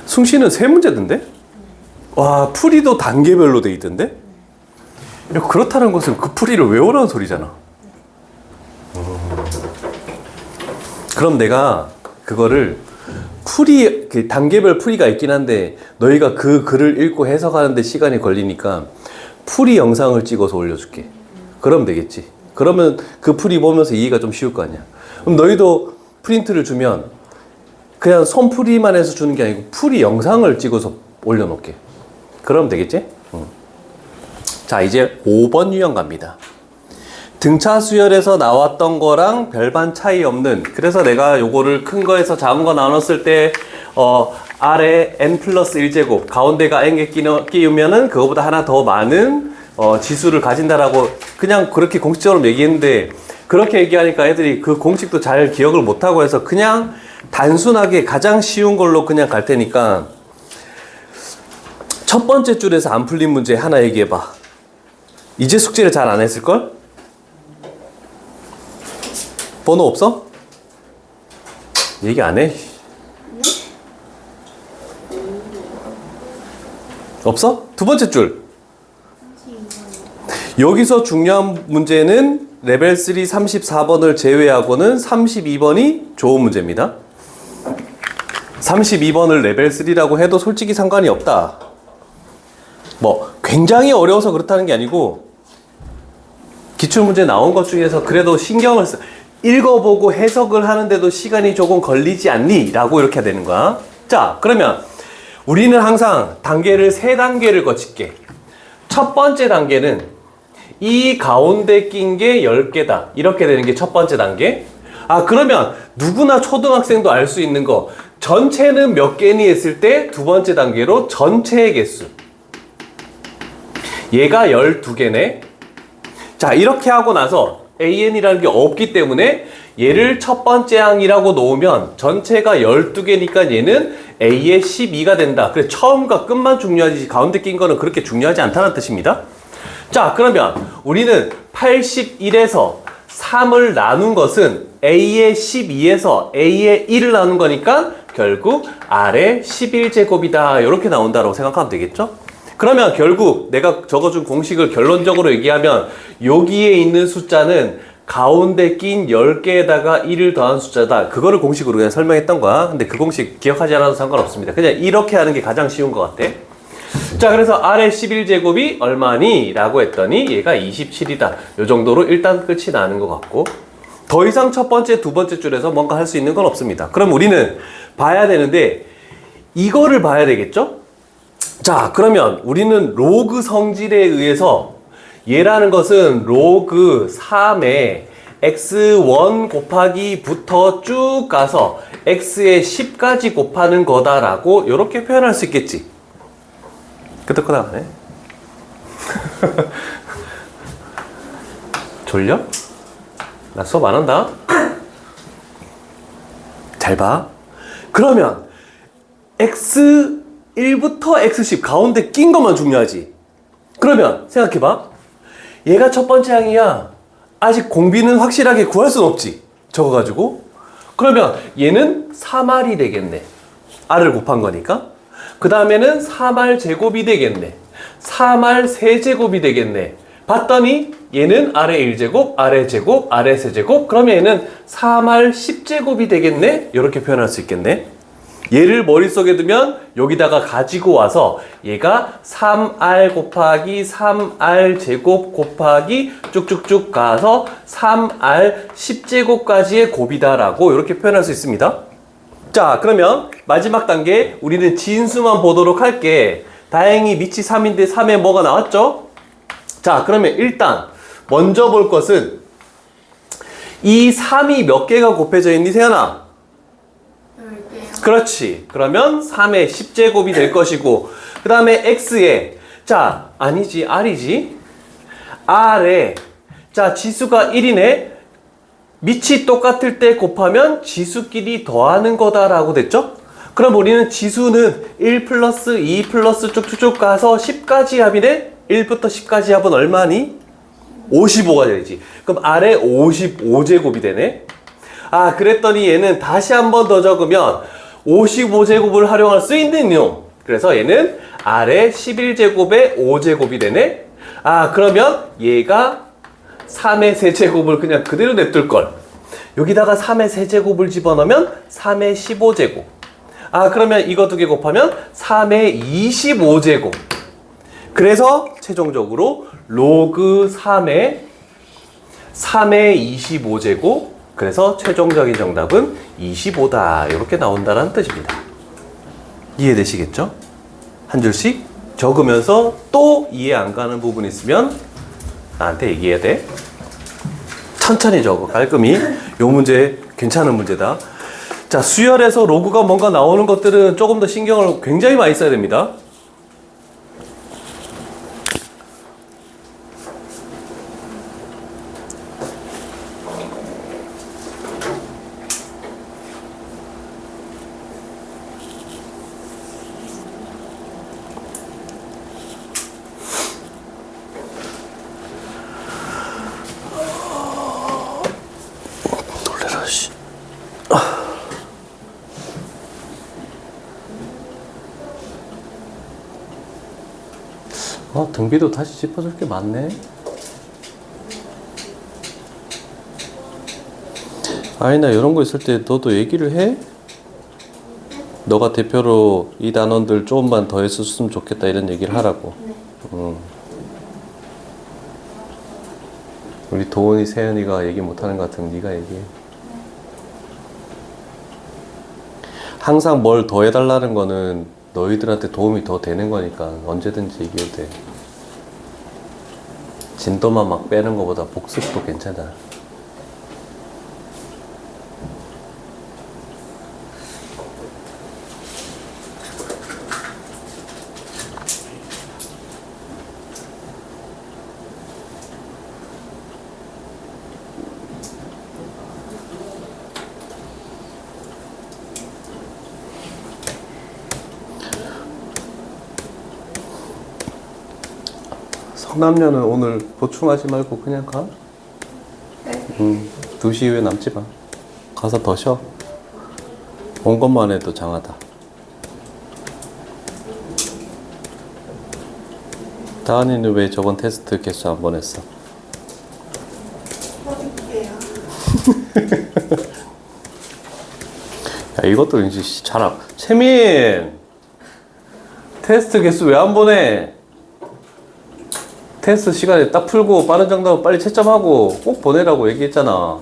숭씨는 3문제던데? 와, 풀이도 단계별로 돼 있던데? 야, 그렇다는 것은 그 풀이를 외우라는 소리잖아. 그럼 내가 그거를 풀이, 그 단계별 풀이가 있긴 한데 너희가 그 글을 읽고 해석하는데 시간이 걸리니까 풀이 영상을 찍어서 올려줄게. 그러면 되겠지. 그러면 그 풀이 보면서 이해가 좀 쉬울 거 아니야. 그럼 너희도 프린트를 주면 그냥 손풀이만 해서 주는 게 아니고 풀이 영상을 찍어서 올려놓을게. 그러면 되겠지? 자, 이제 5번 유형 갑니다. 등차 수열에서 나왔던 거랑 별반 차이 없는, 그래서 내가 요거를 큰 거에서 작은 거 나눴을 때 아래 n 플러스 1제곱 가운데가 n개 끼우면은 그거보다 하나 더 많은 지수를 가진다라고 그냥 그렇게 공식적으로 얘기했는데, 그렇게 얘기하니까 애들이 그 공식도 잘 기억을 못하고 해서 그냥 단순하게 가장 쉬운 걸로 그냥 갈 테니까 첫 번째 줄에서 안 풀린 문제 하나 얘기해봐. 이제 숙제를 잘 안 했을걸? 번호 없어? 얘기 안 해? 없어? 두 번째 줄. 여기서 중요한 문제는 레벨 3 34번을 제외하고는 32번이 좋은 문제입니다. 32번을 레벨 3라고 해도 솔직히 상관이 없다. 뭐 굉장히 어려워서 그렇다는 게 아니고 기출문제 나온 것 중에서 그래도 신경을 써. 읽어보고 해석을 하는데도 시간이 조금 걸리지 않니? 라고 이렇게 해야 되는 거야. 자, 그러면 우리는 항상 단계를 3단계를 거칠게. 첫 번째 단계는 이 가운데 낀 게 10개다. 이렇게 되는 게 첫 번째 단계. 아, 그러면 누구나 초등학생도 알 수 있는 거. 전체는 몇 개니 했을 때 두 번째 단계로 전체의 개수. 얘가 12개네. 자, 이렇게 하고 나서 AN이라는 게 없기 때문에 얘를 첫 번째 항이라고 놓으면 전체가 12개니까 얘는 A의 12가 된다. 그래, 처음과 끝만 중요하지 가운데 낀 거는 그렇게 중요하지 않다는 뜻입니다. 자, 그러면 우리는 81에서 3을 나눈 것은 A의 12에서 A의 1을 나눈 거니까 결국 R의 11제곱이다. 이렇게 나온다고 생각하면 되겠죠? 그러면 결국 내가 적어준 공식을 결론적으로 얘기하면 여기에 있는 숫자는 가운데 낀 10개에다가 1을 더한 숫자다. 그거를 공식으로 그냥 설명했던 거야. 근데 그 공식 기억하지 않아도 상관없습니다. 그냥 이렇게 하는 게 가장 쉬운 것 같아. 자, 그래서 R의 11제곱이 얼마니? 라고 했더니 얘가 27이다. 요 정도로 일단 끝이 나는 것 같고 더 이상 첫 번째, 두 번째 줄에서 뭔가 할 수 있는 건 없습니다. 그럼 우리는 봐야 되는데 이거를 봐야 되겠죠? 자, 그러면 우리는 로그 성질에 의해서 얘라는 것은 로그 3의 x1 곱하기부터 쭉 가서 x의 10까지 곱하는 거다라고 이렇게 표현할 수 있겠지. 끄덕끄덕하네. 졸려? 나 수업 안 한다. 잘 봐. 그러면 x1부터 x10 가운데 낀 것만 중요하지. 그러면 생각해봐. 얘가 첫 번째 항이야. 아직 공비는 확실하게 구할 순 없지. 적어가지고. 그러면 얘는 3R이 되겠네. R을 곱한 거니까. 그 다음에는 3R 제곱이 되겠네. 3R 세제곱이 되겠네. 봤더니 얘는 R의 1제곱, R의 제곱, R의 세제곱. 그러면 얘는 3R 10제곱이 되겠네. 이렇게 표현할 수 있겠네. 얘를 머릿속에 두면 여기다가 가지고 와서 얘가 3R 곱하기 3R 제곱 곱하기 쭉쭉쭉 가서 3R 10제곱까지의 곱이다라고 이렇게 표현할 수 있습니다. 자, 그러면 마지막 단계 우리는 진수만 보도록 할게. 다행히 밑이 3인데 3에 뭐가 나왔죠? 자, 그러면 일단 먼저 볼 것은 이 3이 몇 개가 곱해져 있니, 세연아? 10개요. 그렇지. 그러면 3의 10제곱이 될 것이고 그 다음에 x에 자, 아니지, r이지. r에 자, 지수가 1이네. 밑이 똑같을 때 곱하면 지수끼리 더하는 거다라고 됐죠? 그럼 우리는 지수는 1 플러스 2 플러스 쭉쭉쭉 가서 10까지 합이네? 1부터 10까지 합은 얼마니? 55가 되지. 그럼 r에 55제곱이 되네. 아, 그랬더니 얘는 다시 한 번 더 적으면 55제곱을 활용할 수 있는 용. 그래서 얘는 r의 11제곱에 5제곱이 되네. 아, 그러면 얘가 3의 세제곱을 그냥 그대로 냅둘걸. 여기다가 3의 세제곱을 집어넣으면 3의 15제곱. 아, 그러면 이거 두 개 곱하면 3의 25제곱. 그래서 최종적으로 로그 3의 25제곱. 그래서 최종적인 정답은 25다. 이렇게 나온다는 뜻입니다. 이해되시겠죠? 한 줄씩 적으면서 또 이해 안 가는 부분 있으면 나한테 얘기해야 돼. 천천히 적어. 깔끔히. 요 문제 괜찮은 문제다. 자, 수열에서 로그가 뭔가 나오는 것들은 조금 더 신경을 굉장히 많이 써야 됩니다. 놀래라, 씨. 등비도 다시 짚어줄 게 많네. 아이나 이런 거 있을 때 너도 얘기를 해? 너가 대표로 이 단원들 조금만 더 했었으면 좋겠다 이런 얘기를 하라고. 네. 우리 도훈이, 세연이가 얘기 못하는 것 같으면 네가 얘기해. 항상 뭘 더 해달라는 거는 너희들한테 도움이 더 되는 거니까 언제든지 얘기해도 돼. 진도만 막 빼는 것보다 복습도 괜찮아. 성남녀는 오늘 보충하지 말고 그냥 가. 네. 2시 이후에 남지 마. 가서 더 쉬어. 온 것만 해도 장하다. 다은이는 왜 저번 테스트 개수 안 보냈어? 어떡해요. 야, 이것도 왠지 잘안. 채민! 테스트 개수 왜 안 보내? 테스트 시간에 딱 풀고 빠른 정답 빨리 채점하고 꼭 보내라고 얘기했잖아.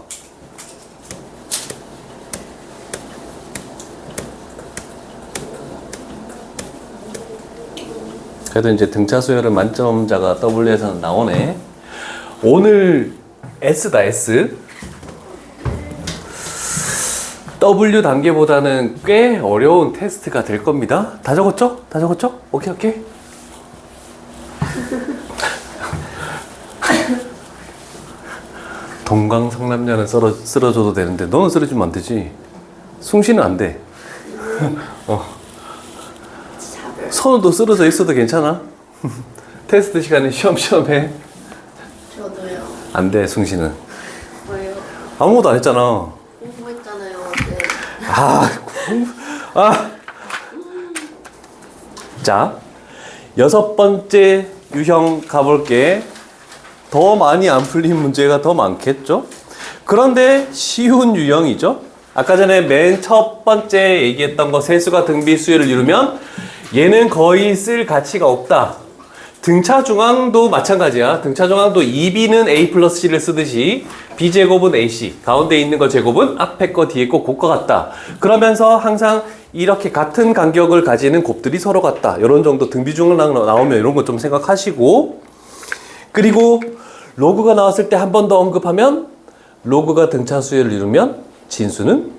그래도 이제 등차 수열은 만점자가 W에서는 나오네. 오늘 S다, S. W 단계보다는 꽤 어려운 테스트가 될 겁니다. 다 적었죠? 다 적었죠? 오케이, 오케이. 동강상남녀는 쓰러져도 되는데 너는 쓰러지면 안 되지. 숭씨는 안 돼. 선우도 쓰러져 있어도 괜찮아. 테스트 시간에 쉬엄쉬엄 해. 저도요. 안 돼, 숭씨는. 왜요? 아무것도 안 했잖아. 공부했잖아요, 어제. 자, 6번째 유형 가볼게. 더 많이 안 풀린 문제가 더 많겠죠? 그런데 쉬운 유형이죠? 아까 전에 맨 첫 번째 얘기했던 거 세수가 등비 수열을 이루면 얘는 거의 쓸 가치가 없다. 등차 중앙도 마찬가지야. 등차 중앙도 2b는 a 플러스 c를 쓰듯이 b제곱은 ac, 가운데 있는 거 제곱은 앞에 거 뒤에 거 곱과 같다. 그러면서 항상 이렇게 같은 간격을 가지는 곱들이 서로 같다. 이런 정도 등비 중앙 나오면 이런 거 좀 생각하시고, 그리고 로그가 나왔을 때 한 번 더 언급하면 로그가 등차 수열을 이루면 진수는?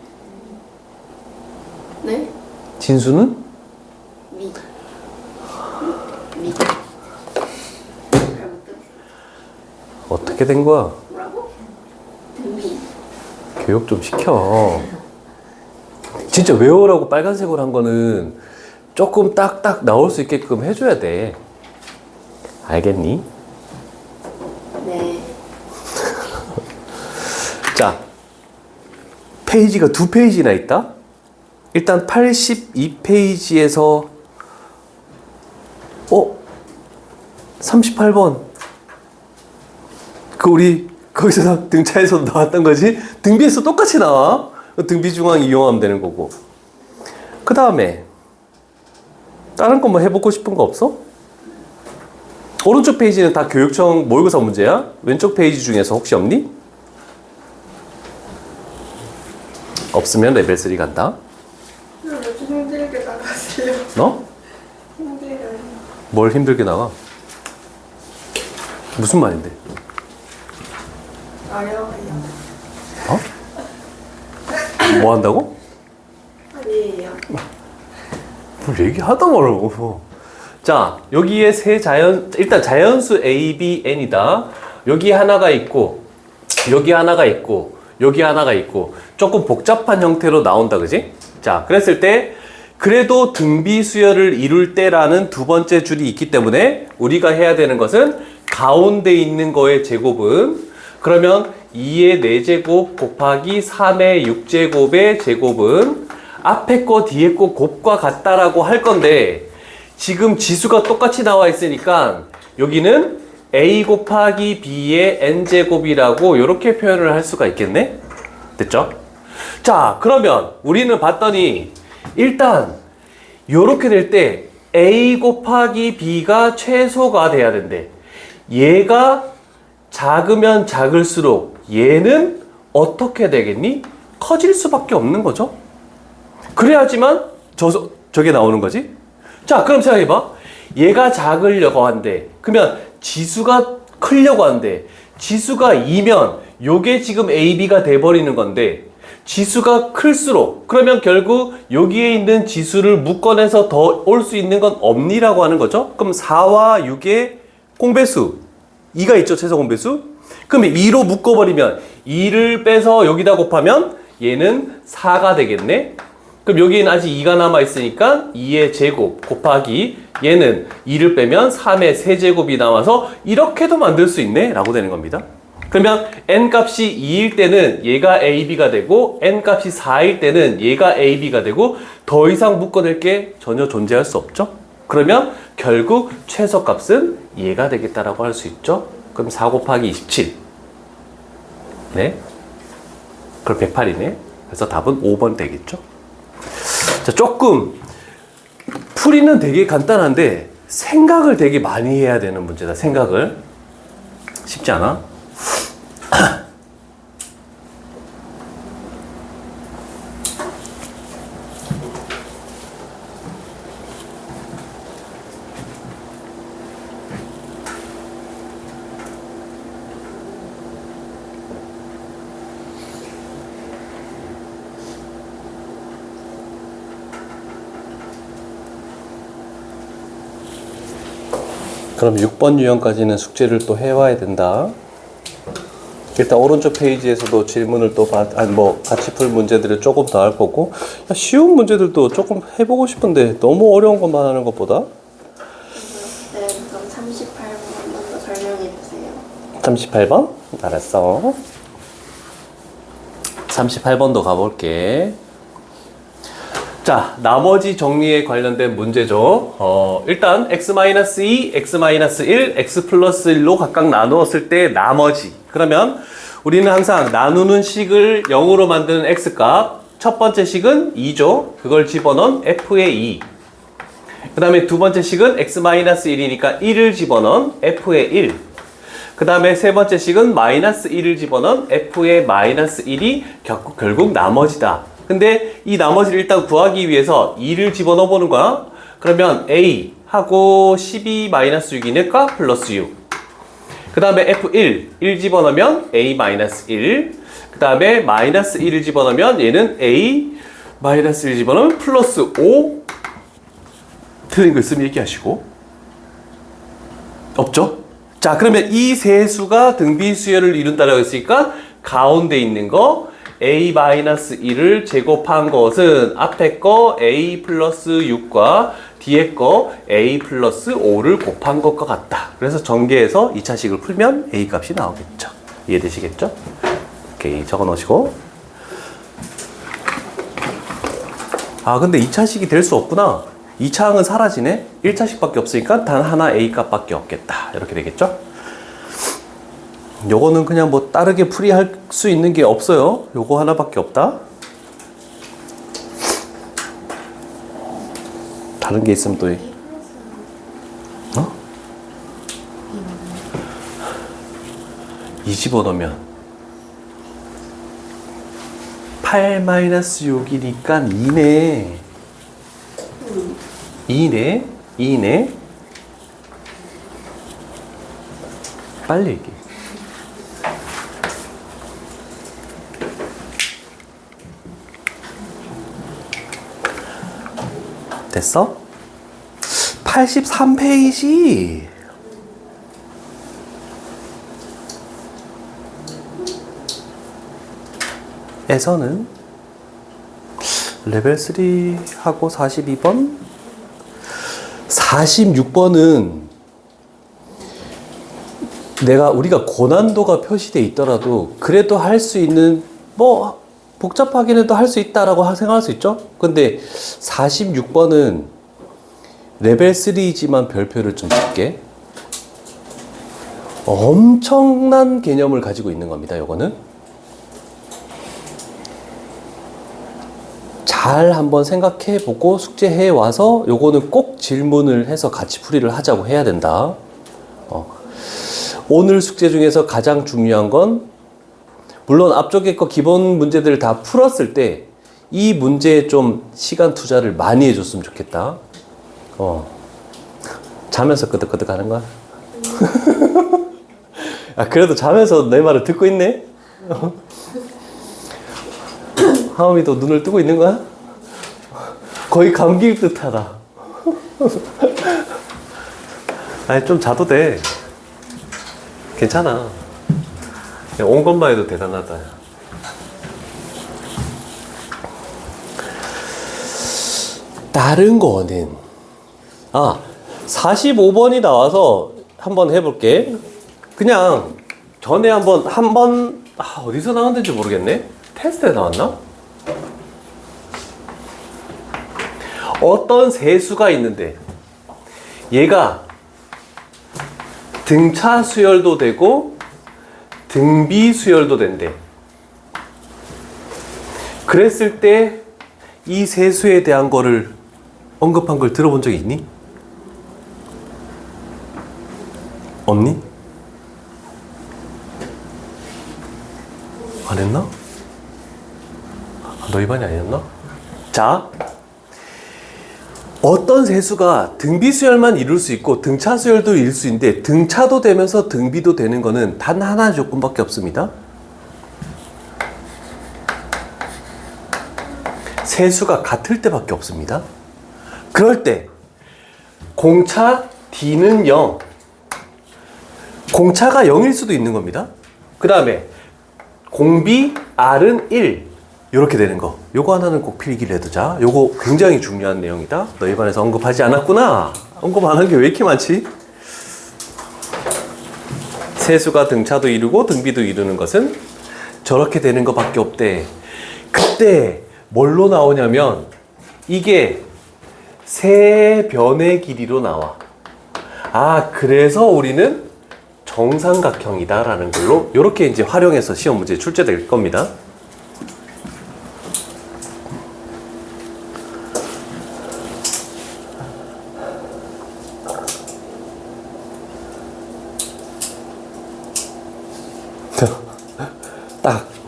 네? 진수는? 미. 미. 어떻게 된 거야? 뭐라고? 미. 교육 좀 시켜. 진짜 외우라고 빨간색으로 한 거는 조금 딱딱 나올 수 있게끔 해줘야 돼. 알겠니? 네. 자, 페이지가 2페이지나 있다? 일단 82페이지에서 38번 그 우리 거기서 등차에서도 나왔던 거지? 등비에서 똑같이 나와. 등비 중앙 이용하면 되는 거고. 그 다음에 다른 거 뭐 해보고 싶은 거 없어? 오른쪽 페이지는 다 교육청 모의고사 문제야. 왼쪽 페이지 중에서 혹시 없니? 없으면 레벨 3 간다. 왜 이렇게 힘들게 나가세요? 너? 힘들어요. 뭘 힘들게 나가? 무슨 말인데? 어려워요. 어? 뭐 한다고? 아니에요. 뭘 얘기하다 말고. 자, 여기에 일단 자연수 A, B, N이다. 여기 하나가 있고, 여기 하나가 있고, 여기 하나가 있고, 조금 복잡한 형태로 나온다, 그지? 자, 그랬을 때, 그래도 등비 수열을 이룰 때라는 두 번째 줄이 있기 때문에 우리가 해야 되는 것은 가운데 있는 거의 제곱은, 그러면 2의 4제곱 곱하기 3의 6제곱의 제곱은 앞에 거 뒤에 거 곱과 같다라고 할 건데, 지금 지수가 똑같이 나와 있으니까 여기는 a 곱하기 b의 n제곱이라고 이렇게 표현을 할 수가 있겠네? 됐죠? 자, 그러면 우리는 봤더니 일단 이렇게 될 때 a 곱하기 b가 최소가 돼야 된대. 얘가 작으면 작을수록 얘는 어떻게 되겠니? 커질 수밖에 없는 거죠. 그래야지만 저게 나오는 거지. 자, 그럼 생각해봐. 얘가 작으려고 한대. 그러면 지수가 크려고 한대. 지수가 2면 요게 지금 AB가 돼버리는 건데, 지수가 클수록, 그러면 결국 여기에 있는 지수를 묶어내서 더 올 수 있는 건 없니라고 하는 거죠. 그럼 4와 6의 공배수 2가 있죠, 최소 공배수. 그럼 2로 묶어버리면 2를 빼서 여기다 곱하면 얘는 4가 되겠네. 그럼 여기는 아직 2가 남아있으니까 2의 제곱 곱하기 얘는 2를 빼면 3의 세제곱이 나와서 이렇게도 만들 수 있네 라고 되는 겁니다. 그러면 n값이 2일 때는 얘가 ab가 되고 n값이 4일 때는 얘가 ab가 되고 더 이상 묶어낼 게 전혀 존재할 수 없죠. 그러면 결국 최소값은 얘가 되겠다라고 할 수 있죠. 그럼 4 곱하기 27 네, 그럼 108이네. 그래서 답은 5번 되겠죠. 자, 조금 풀이는 되게 간단한데 생각을 되게 많이 해야 되는 문제다. 생각을. 쉽지 않아? 그럼 6번 유형까지는 숙제를 또 해와야 된다. 일단 오른쪽 페이지에서도 질문을 또 같이 풀 문제들을 조금 더 할 거고, 쉬운 문제들도 조금 해보고 싶은데 너무 어려운 것만 하는 것보다. 네, 그럼 38번 한 번 더 설명해 주세요. 38번? 알았어. 38번도 가볼게. 자, 나머지 정리에 관련된 문제죠. 일단 x-2, x-1, x 플러스 1로 각각 나누었을 때 나머지. 그러면 우리는 항상 나누는 식을 0으로 만드는 x값, 첫 번째 식은 2죠. 그걸 집어넣은 f의 2. 그 다음에 두 번째 식은 x-1이니까 1을 집어넣은 f의 1. 그 다음에 세 번째 식은 마이너스 1을 집어넣은 f의 마이너스 1이 결국 나머지다. 근데 이 나머지를 일단 구하기 위해서 2를 집어넣어 보는 거야. 그러면 a 하고 12-6이니까 플러스 6. 그 다음에 f1, 1 집어넣으면 a-1. 그 다음에 마이너스 1을 집어넣으면 얘는 a-1 집어넣으면 플러스 5. 틀린 거 있으면 얘기하시고. 없죠? 자, 그러면 이 세 수가 등비수열을 이룬다라고 했으니까 가운데 있는 거 a-1을 제곱한 것은 앞에 거 a 플러스 6과 뒤에 거 a 플러스 5를 곱한 것과 같다. 그래서 전개해서 2차식을 풀면 a 값이 나오겠죠. 이해되시겠죠? 오케이, 적어 놓으시고. 아, 근데 2차식이 될 수 없구나. 2차 항은 사라지네. 1차식밖에 없으니까 단 하나 a 값밖에 없겠다. 이렇게 되겠죠? 요거는 그냥 뭐 다르게 풀이할 수 있는 게 없어요. 요거 하나밖에 없다. 다른 게 있으면 또 2 집어넣으면 8-6이니까 2네. 2네. 빨리 얘기해. 됐어? 83페이지. 에서는 레벨 3하고 42번 46번은 우리가 고난도가 표시되어 있더라도 그래도 할 수 있는 뭐 복잡하긴 해도 할 수 있다라고 생각할 수 있죠. 근데 46번은 레벨 3이지만 별표를 좀 줄게. 엄청난 개념을 가지고 있는 겁니다. 요거는 잘 한번 생각해 보고 숙제해 와서 요거는 꼭 질문을 해서 같이 풀이를 하자고 해야 된다. 오늘 숙제 중에서 가장 중요한 건 물론 앞쪽에 거 기본 문제들을 다 풀었을 때 이 문제에 좀 시간 투자를 많이 해줬으면 좋겠다. 자면서 끄덕끄덕 하는 거야? 아, 그래도 자면서 내 말을 듣고 있네? 하음이도 눈을 뜨고 있는 거야? 거의 감기일 듯 하다. 아니, 좀 자도 돼. 괜찮아. 온 것만 해도 대단하다. 다른 거는, 45번이 나와서 한번 해볼게. 그냥 전에 한번 어디서 나왔는지 모르겠네. 테스트에 나왔나? 어떤 세수가 있는데 얘가 등차 수열도 되고 등비 수열도 된대. 그랬을 때 이 세수에 대한 거를 언급한 걸 들어본 적 있니? 없니? 안 했나? 너희 반이 아니었나? 자, 어떤 세수가 등비수열만 이룰 수 있고 등차수열도 이룰 수 있는데 등차도 되면서 등비도 되는 거는 단 하나 조건밖에 없습니다. 세수가 같을 때밖에 없습니다. 그럴 때 공차 D는 0, 공차가 0일 수도 있는 겁니다. 그 다음에 공비 R은 1 이렇게 되는 거. 요거 하나는 꼭 필기를 해두자. 요거 굉장히 중요한 내용이다. 너희 반에서 언급하지 않았구나. 언급 안 한 게 왜 이렇게 많지? 세수가 등차도 이루고 등비도 이루는 것은 저렇게 되는 것밖에 없대. 그때 뭘로 나오냐면 이게 세 변의 길이로 나와. 아, 그래서 우리는 정삼각형이다 라는 걸로 이렇게 이제 활용해서 시험 문제 출제될 겁니다.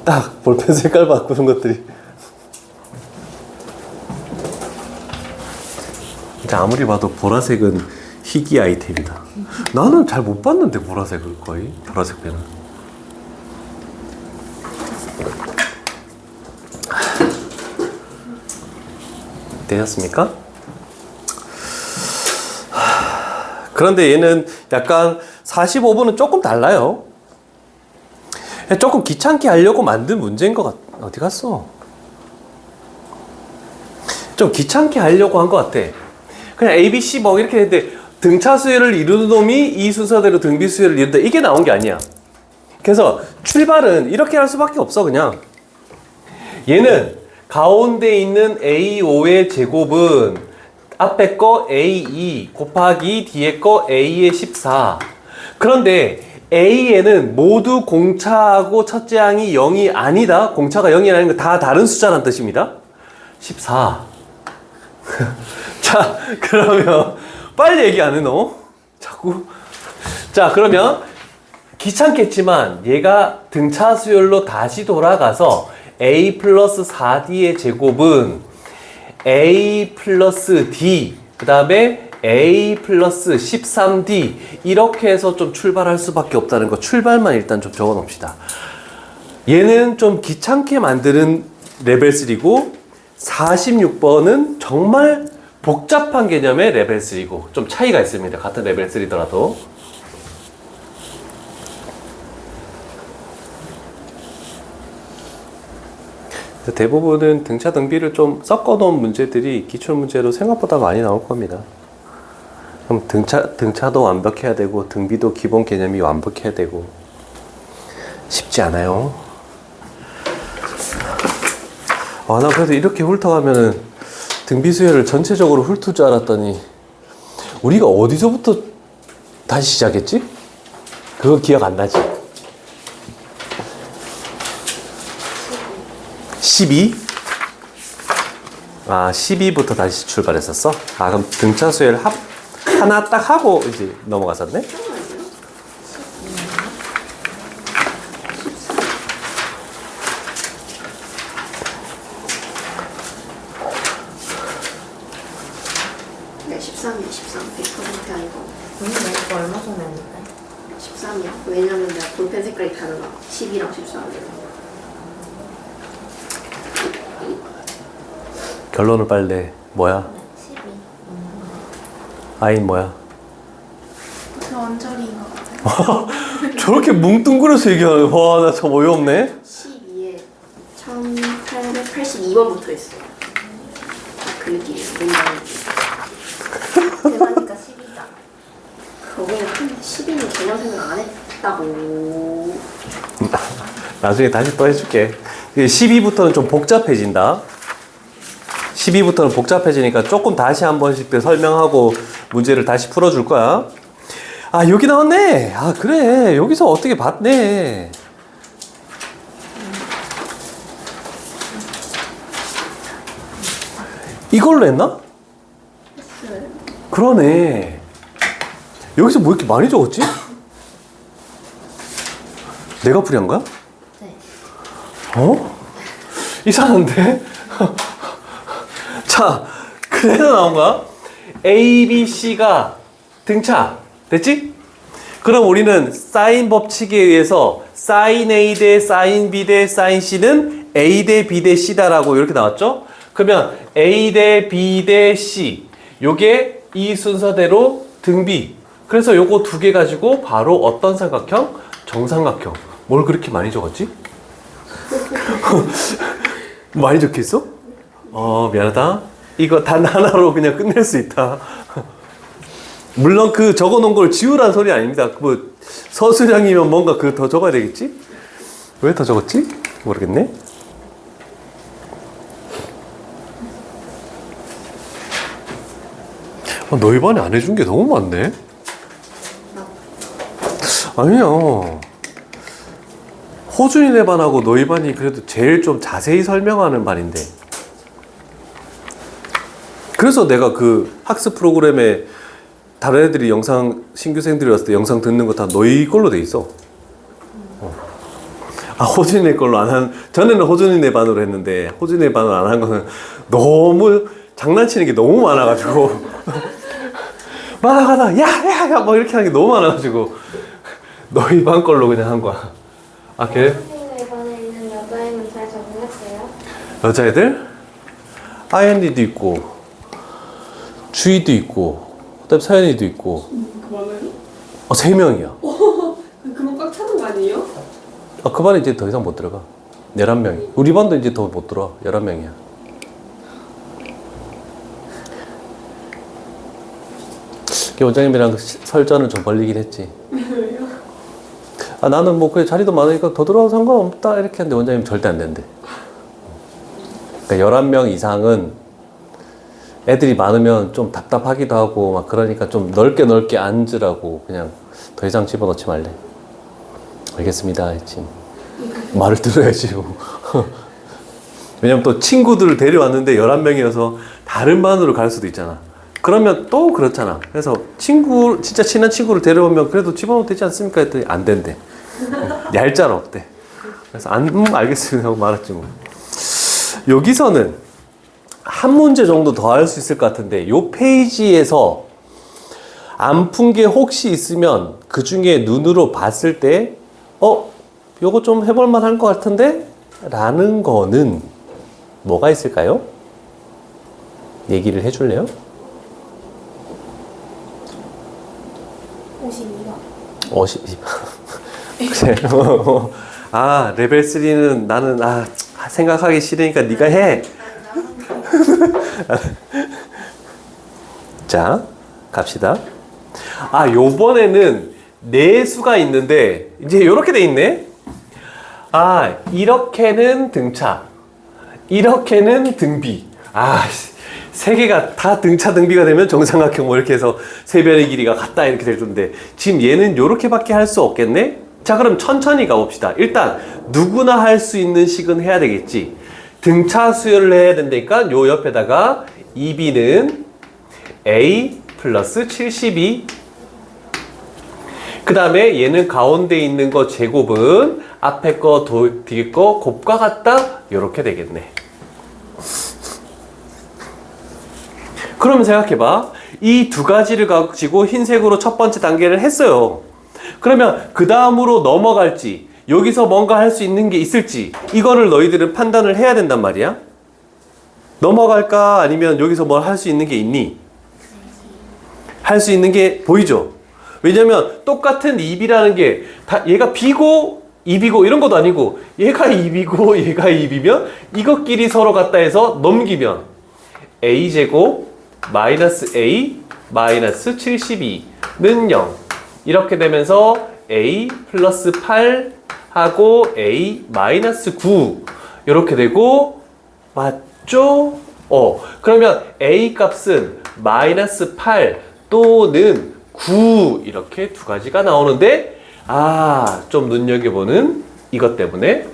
딱 볼펜 색깔 바꾸는 것들이 아무리 봐도 보라색은 희귀 아이템이다. 나는 잘 못 봤는데 보라색을 거의 보라색 펜은. 되셨습니까? 그런데 얘는 약간 45분은 조금 달라요. 조금 귀찮게 하려고 만든 문제인 것 같아. 어디 갔어? 좀 귀찮게 하려고 한 것 같아. 그냥 A, B, C 뭐 이렇게 했는데 등차 수열을 이루는 놈이 이 순서대로 등비 수열을 이룬다. 이게 나온 게 아니야. 그래서 출발은 이렇게 할 수밖에 없어. 그냥 얘는 가운데 있는 A5의 제곱은 앞에 거 A2 곱하기 뒤에 거 A의 14. 그런데 A에는 모두 공차하고 첫째 항이 0이 아니다. 공차가 0이 아닌 거 다 다른 숫자란 뜻입니다. 14. 자, 그러면 빨리 얘기 안 해, 너? 자꾸. 자, 그러면 귀찮겠지만 얘가 등차 수열로 다시 돌아가서 A 플러스 4D의 제곱은 A 플러스 D, 그 다음에 A 플러스 13D 이렇게 해서 좀 출발할 수밖에 없다는 거 출발만 일단 좀 적어 놓읍시다. 얘는 좀 귀찮게 만드는 레벨 3고 46번은 정말 복잡한 개념의 레벨 3고 좀 차이가 있습니다. 같은 레벨 3더라도. 대부분은 등차 등비를 좀 섞어 놓은 문제들이 기출문제로 생각보다 많이 나올 겁니다. 그럼 등차도 완벽해야 되고 등비도 기본 개념이 완벽해야 되고 쉽지 않아요. 나 그래도 이렇게 훑어가면은 등비 수열을 전체적으로 훑을 줄 알았더니 우리가 어디서부터 다시 시작했지? 그거 기억 안 나지? 12? 12부터 다시 출발했었어? 그럼 등차 수열 하나 딱 하고 이제 넘어갔었네? 네, 13이야, 13. 100% 아니고. 언니 내가 얼마 전에 했는데? 13이야. 왜냐면 내가 볼펜 색깔이 다르다. 10이랑 13이랑. 결론을 빨리 내. 뭐야? 12. 아인 뭐야? 저 원절이인 것 같아요. 저렇게 뭉뚱그려서 얘기하네. 와, 나 참 어이없네. 12에 1882번부터 있어요. 그 느낌이에요. 대단니까 10이다. 거기는 한 10인이 전혀 생각 안 했다고. 나중에 다시 또 해줄게. 12부터는 좀 복잡해진다. 12부터는 복잡해지니까 조금 다시 한 번씩 더 설명하고 문제를 다시 풀어줄 거야. 아, 여기 나왔네. 아, 그래. 여기서 어떻게 봤네. 이걸로 했나? 그러네. 여기서 뭐 이렇게 많이 적었지? 내가 풀이한 거야? 네. 어? 이상한데? 자, 그래서 나온 거야. A, B, C가 등차. 됐지? 그럼 우리는 사인 법칙에 의해서 사인 A 대 사인 B 대 사인 C는 A 대 B 대 C다라고 이렇게 나왔죠? 그러면 A 대 B 대 C. 요게 이 순서대로 등비. 그래서 요거 두 개 가지고 바로 어떤 삼각형? 정삼각형. 뭘 그렇게 많이 적었지? 많이 적혀있어? 미안하다. 이거 단 하나로 그냥 끝낼 수 있다. 물론 그 적어놓은 걸 지우란 소리 아닙니다. 뭐 서술형이면 뭔가 그 더 적어야 되겠지? 왜 더 적었지? 모르겠네. 너 이번에 안 해준 게 너무 많네. 아니요. 호준이네 반하고 너희 반이 그래도 제일 좀 자세히 설명하는 반인데. 그래서 내가 그 학습 프로그램에 다른 애들이 영상, 신규생들이 왔을 때 영상 듣는 거 다 너희 걸로 돼 있어. 아, 호준이네 걸로 안 한, 전에는 호준이네 반으로 했는데, 호준이네 반으로 안 한 거는 너무 장난치는 게 너무 많아가지고. 야, 막 이렇게 하는 게 너무 많아가지고. 너희 반 걸로 그냥 한 거야. 아, 그래? 선생님의 반에 있는 여자애는 잘 적응했어요? 여자애들? 아연이도 있고, 주희도 있고, 그 다음에 서연이도 있고. 그만해요? 3명이야. 그만 꽉 차는 거 아니에요? 그 반에 이제 더 이상 못 들어가. 11명이. 우리 반도 이제 더 못 들어와. 11명이야. 원장님이랑 설전은 좀 벌리긴 했지. 왜요? 아, 나는 뭐, 그래, 자리도 많으니까 더 들어와도 상관없다. 이렇게 하는데 원장님 절대 안 된대. 그러니까 11명 이상은 애들이 많으면 좀 답답하기도 하고, 막 그러니까 좀 넓게 앉으라고 그냥 더 이상 집어넣지 말래. 알겠습니다. 했지. 말을 들어야지. 뭐. 왜냐면 또 친구들을 데려왔는데 11명이어서 다른 반으로 갈 수도 있잖아. 그러면 또 그렇잖아. 그래서 진짜 친한 친구를 데려오면 그래도 집어넣어도 되지 않습니까? 했더니 안 된대. 얄짤 없대. 그래서 알겠습니다 하고 말았지 뭐. 여기서는 한 문제 정도 더 할 수 있을 것 같은데, 요 페이지에서 안 푼 게 혹시 있으면 그 중에 눈으로 봤을 때 요거 좀 해볼 만한 것 같은데? 라는 거는 뭐가 있을까요? 얘기를 해줄래요? 52번. 그래. 아, 레벨 3는 나는 생각하기 싫으니까 네가 해. 자, 갑시다. 요번에는 네 수가 있는데 이제 이렇게 돼 있네. 이렇게는 등차, 이렇게는 등비. 세 개가 다 등차 등비가 되면 정삼각형 뭐 이렇게 해서 세 변의 길이가 같다 이렇게 될 텐데, 지금 얘는 요렇게밖에 할 수 없겠네. 자, 그럼 천천히 가봅시다. 일단 누구나 할 수 있는 식은 해야 되겠지. 등차 수열을 해야 된다니까 요 옆에다가 2b는 a 플러스 72. 그 다음에 얘는 가운데 있는 거 제곱은 앞에 거 뒤에 거 곱과 같다. 요렇게 되겠네. 그러면 생각해봐. 이 두 가지를 가지고 흰색으로 첫 번째 단계를 했어요. 그러면 그 다음으로 넘어갈지, 여기서 뭔가 할 수 있는 게 있을지, 이거를 너희들은 판단을 해야 된단 말이야. 넘어갈까? 아니면 여기서 뭘 할 수 있는 게 있니? 할 수 있는 게 보이죠? 왜냐면 똑같은 2b라는 게 얘가 b고 2b고 이런 것도 아니고, 얘가 2b고 얘가 2b면 이것끼리 서로 같다 해서 넘기면 a제곱 마이너스 a 마이너스 72는 0. 이렇게 되면서 a 플러스 8 하고 a 마이너스 9 이렇게 되고 맞죠? 그러면 a 값은 마이너스 8 또는 9 이렇게 두 가지가 나오는데 좀 눈여겨보는 이것 때문에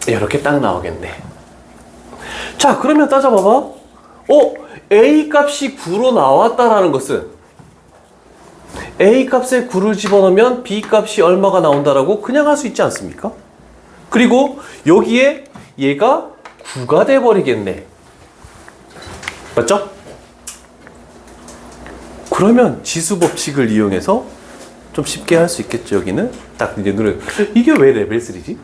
이렇게 딱 나오겠네. 자, 그러면 따져봐봐. a 값이 9로 나왔다라는 것은 a 값에 9를 집어넣으면 b 값이 얼마가 나온다라고 그냥 할 수 있지 않습니까? 그리고 여기에 얘가 9가 돼버리겠네. 맞죠? 그러면 지수 법칙을 이용해서 좀 쉽게 할 수 있겠죠. 여기는 딱 이제 눈에 이게 왜 레벨 3지?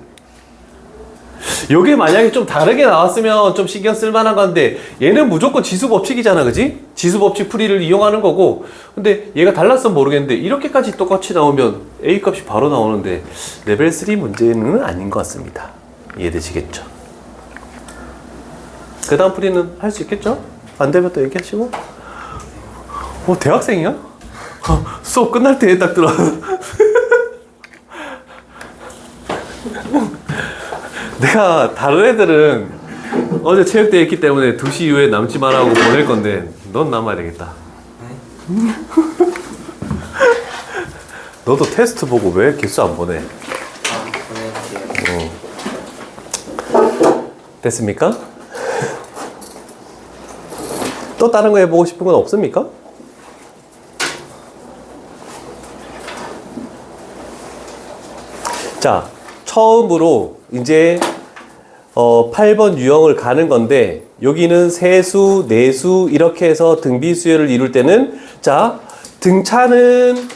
요게 만약에 좀 다르게 나왔으면 좀 신경 쓸 만한 건데 얘는 무조건 지수 법칙이잖아, 그지? 지수 법칙 풀이를 이용하는 거고. 근데 얘가 달랐으면 모르겠는데 이렇게까지 똑같이 나오면 A 값이 바로 나오는데 레벨 3 문제는 아닌 것 같습니다. 이해되시겠죠? 그 다음 풀이는 할 수 있겠죠? 안 되면 또 얘기하시고. 대학생이야? 수업 끝날 때 딱 들어. 내가 다른 애들은 어제 체육대회 있기 때문에 2시 이후에 남지 말라고 보낼 건데 넌 남아야 되겠다. 너도 테스트 보고 왜 개수 안 보내? 됐습니까? 또 다른 거 해보고 싶은 건 없습니까? 자, 처음으로 이제 8번 유형을 가는 건데 여기는 세수, 내수 이렇게 해서 등비수열을 이룰 때는 자, 등차는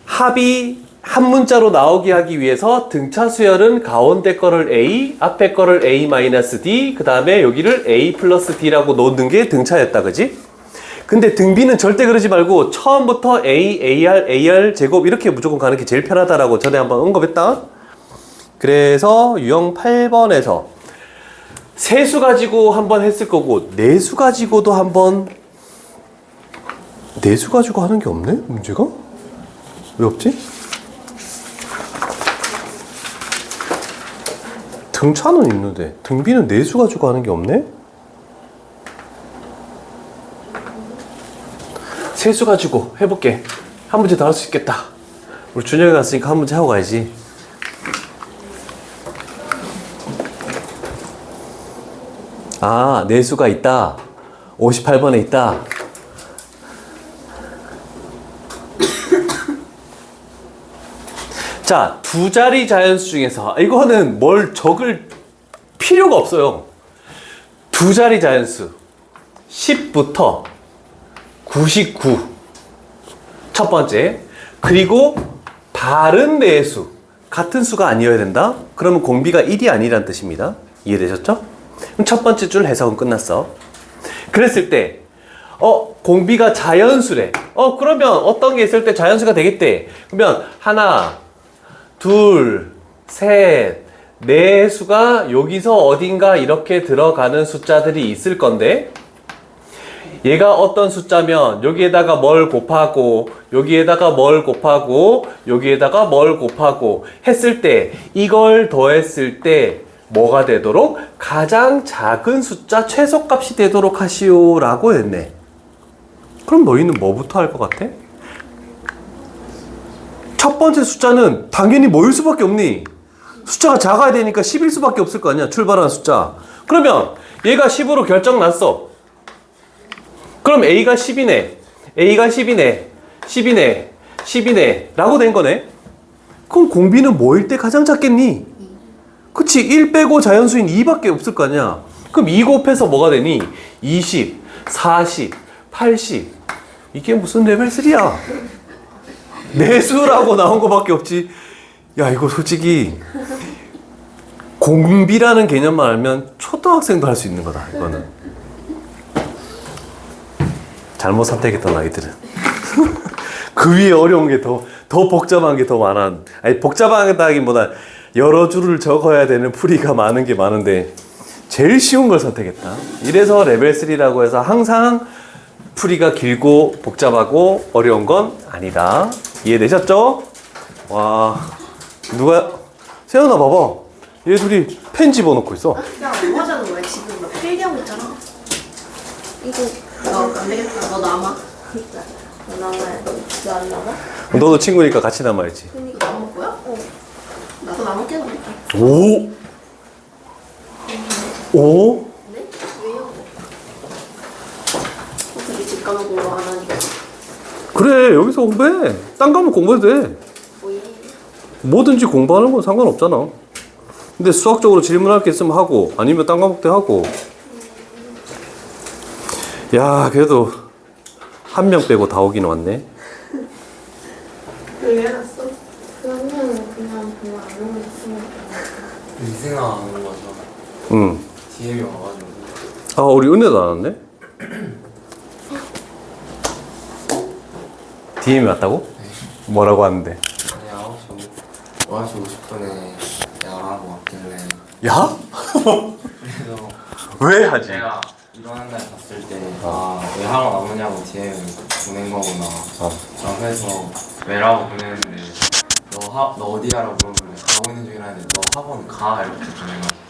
합이 한 문자로 나오게 하기 위해서 등차 수열은 가운데 거를 A, 앞에 거를 A-D, 그 다음에 여기를 A 플러스 D라고 놓는 게 등차였다, 그지? 근데 등비는 절대 그러지 말고 처음부터 A, AR, AR 제곱 이렇게 무조건 가는 게 제일 편하다라고 전에 한번 언급했다. 그래서 유형 8번에서 세수 가지고 한번 했을 거고 내수 가지고도 한번 내수 가지고 하는 게 없네? 문제가? 왜 없지? 등차는 있는데 등비는 내수 가지고 하는 게 없네? 세수 가지고 해볼게. 한 문제 더 할 수 있겠다. 우리 준혁이 갔으니까 한 문제 하고 가야지. 내수가 있다. 58번에 있다. 자, 두 자리 자연수 중에서 이거는 뭘 적을 필요가 없어요. 두 자리 자연수 10부터 99 첫 번째. 그리고 다른 내수 같은 수가 아니어야 된다. 그러면 공비가 1이 아니란 뜻입니다. 이해되셨죠? 그럼 첫 번째 줄 해석은 끝났어. 그랬을 때 공비가 자연수래. 그러면 어떤 게 있을 때 자연수가 되겠대. 그러면 하나, 둘, 셋, 네 수가 여기서 어딘가 이렇게 들어가는 숫자들이 있을 건데 얘가 어떤 숫자면 여기에다가 뭘 곱하고 여기에다가 뭘 곱하고 여기에다가 뭘 곱하고 했을 때 이걸 더했을 때 뭐가 되도록 가장 작은 숫자 최소값이 되도록 하시오 라고 했네. 그럼 너희는 뭐부터 할 것 같아? 첫 번째 숫자는 당연히 뭐일 수밖에 없니? 숫자가 작아야 되니까 10일 수밖에 없을 거 아니야, 출발하는 숫자. 그러면 얘가 10으로 결정 났어. 그럼 A가 10이네, A가 10이네, 10이네, 10이네 라고 된 거네. 그럼 공비는 뭐일 때 가장 작겠니? 그치, 1 빼고 자연수인 2밖에 없을 거 아니야. 그럼 2 곱해서 뭐가 되니? 20, 40, 80. 이게 무슨 레벨 3야? 내수라고 나온 거밖에 없지. 야, 이거 솔직히 공비라는 개념만 알면 초등학생도 할 수 있는 거다, 이거는. 잘못 선택했던 아이들은. 그 위에 어려운 게 더 복잡한 게 더 많아. 아니, 복잡하다기보다 여러 줄을 적어야 되는 풀이가 많은 게 많은데 제일 쉬운 걸 선택했다. 이래서 레벨 3라고 해서 항상 풀이가 길고 복잡하고 어려운 건 아니다. 이해되셨죠? 와, 누가 세연아 봐봐. 얘 둘이 펜 집어넣고 있어. 야, 뭐 하자는 거야? 지금 나 필기하고 있잖아. 이거 안 되겠다. 너 남아. 너 남아야 돼. 너안 남아? 너도 친구니까 같이 남아야지. 이거 남을 거야? 나도 남을게. 오, 오. 네? 왜요? 어떻게 집 가면 공부 안 하니까? 그래, 여기서 공부해. 딴 과목 공부해도 돼. 뭐해? 뭐든지 공부하는 건 상관없잖아. 근데 수학적으로 질문할 게 있으면 하고, 아니면 딴 과목도 하고. 야, 그래도 한 명 빼고 다 오긴 왔네. 왜 해놨어? 그러면 그냥 별로 안 하고 싶으면 이 생각하는 거죠. 응. DM이 와가지고. 아, 우리 은혜도 안 왔네? DM이 왔다고? 뭐라고 하는데? 아니 9시 50분에 야하고 왔길래 야? 그래서 왜 하지? 제가 일어난 날 봤을 때 왜 하러 나오냐고 DM 보낸 거구나. 그래서 왜라고 보냈는데 너 어디야라고 물어보길래 가고 있는 중이라는데 너 학원 가 이렇게 보내가지고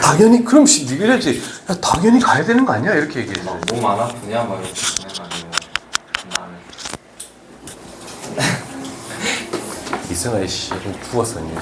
당연히, 그럼 네가 해야지. 야, 당연히 가야 되는 거 아니야? 이렇게 얘기해. 몸 안 아프냐 막 이렇게 보내가지고 나를 이승아 씨, 죽었었니?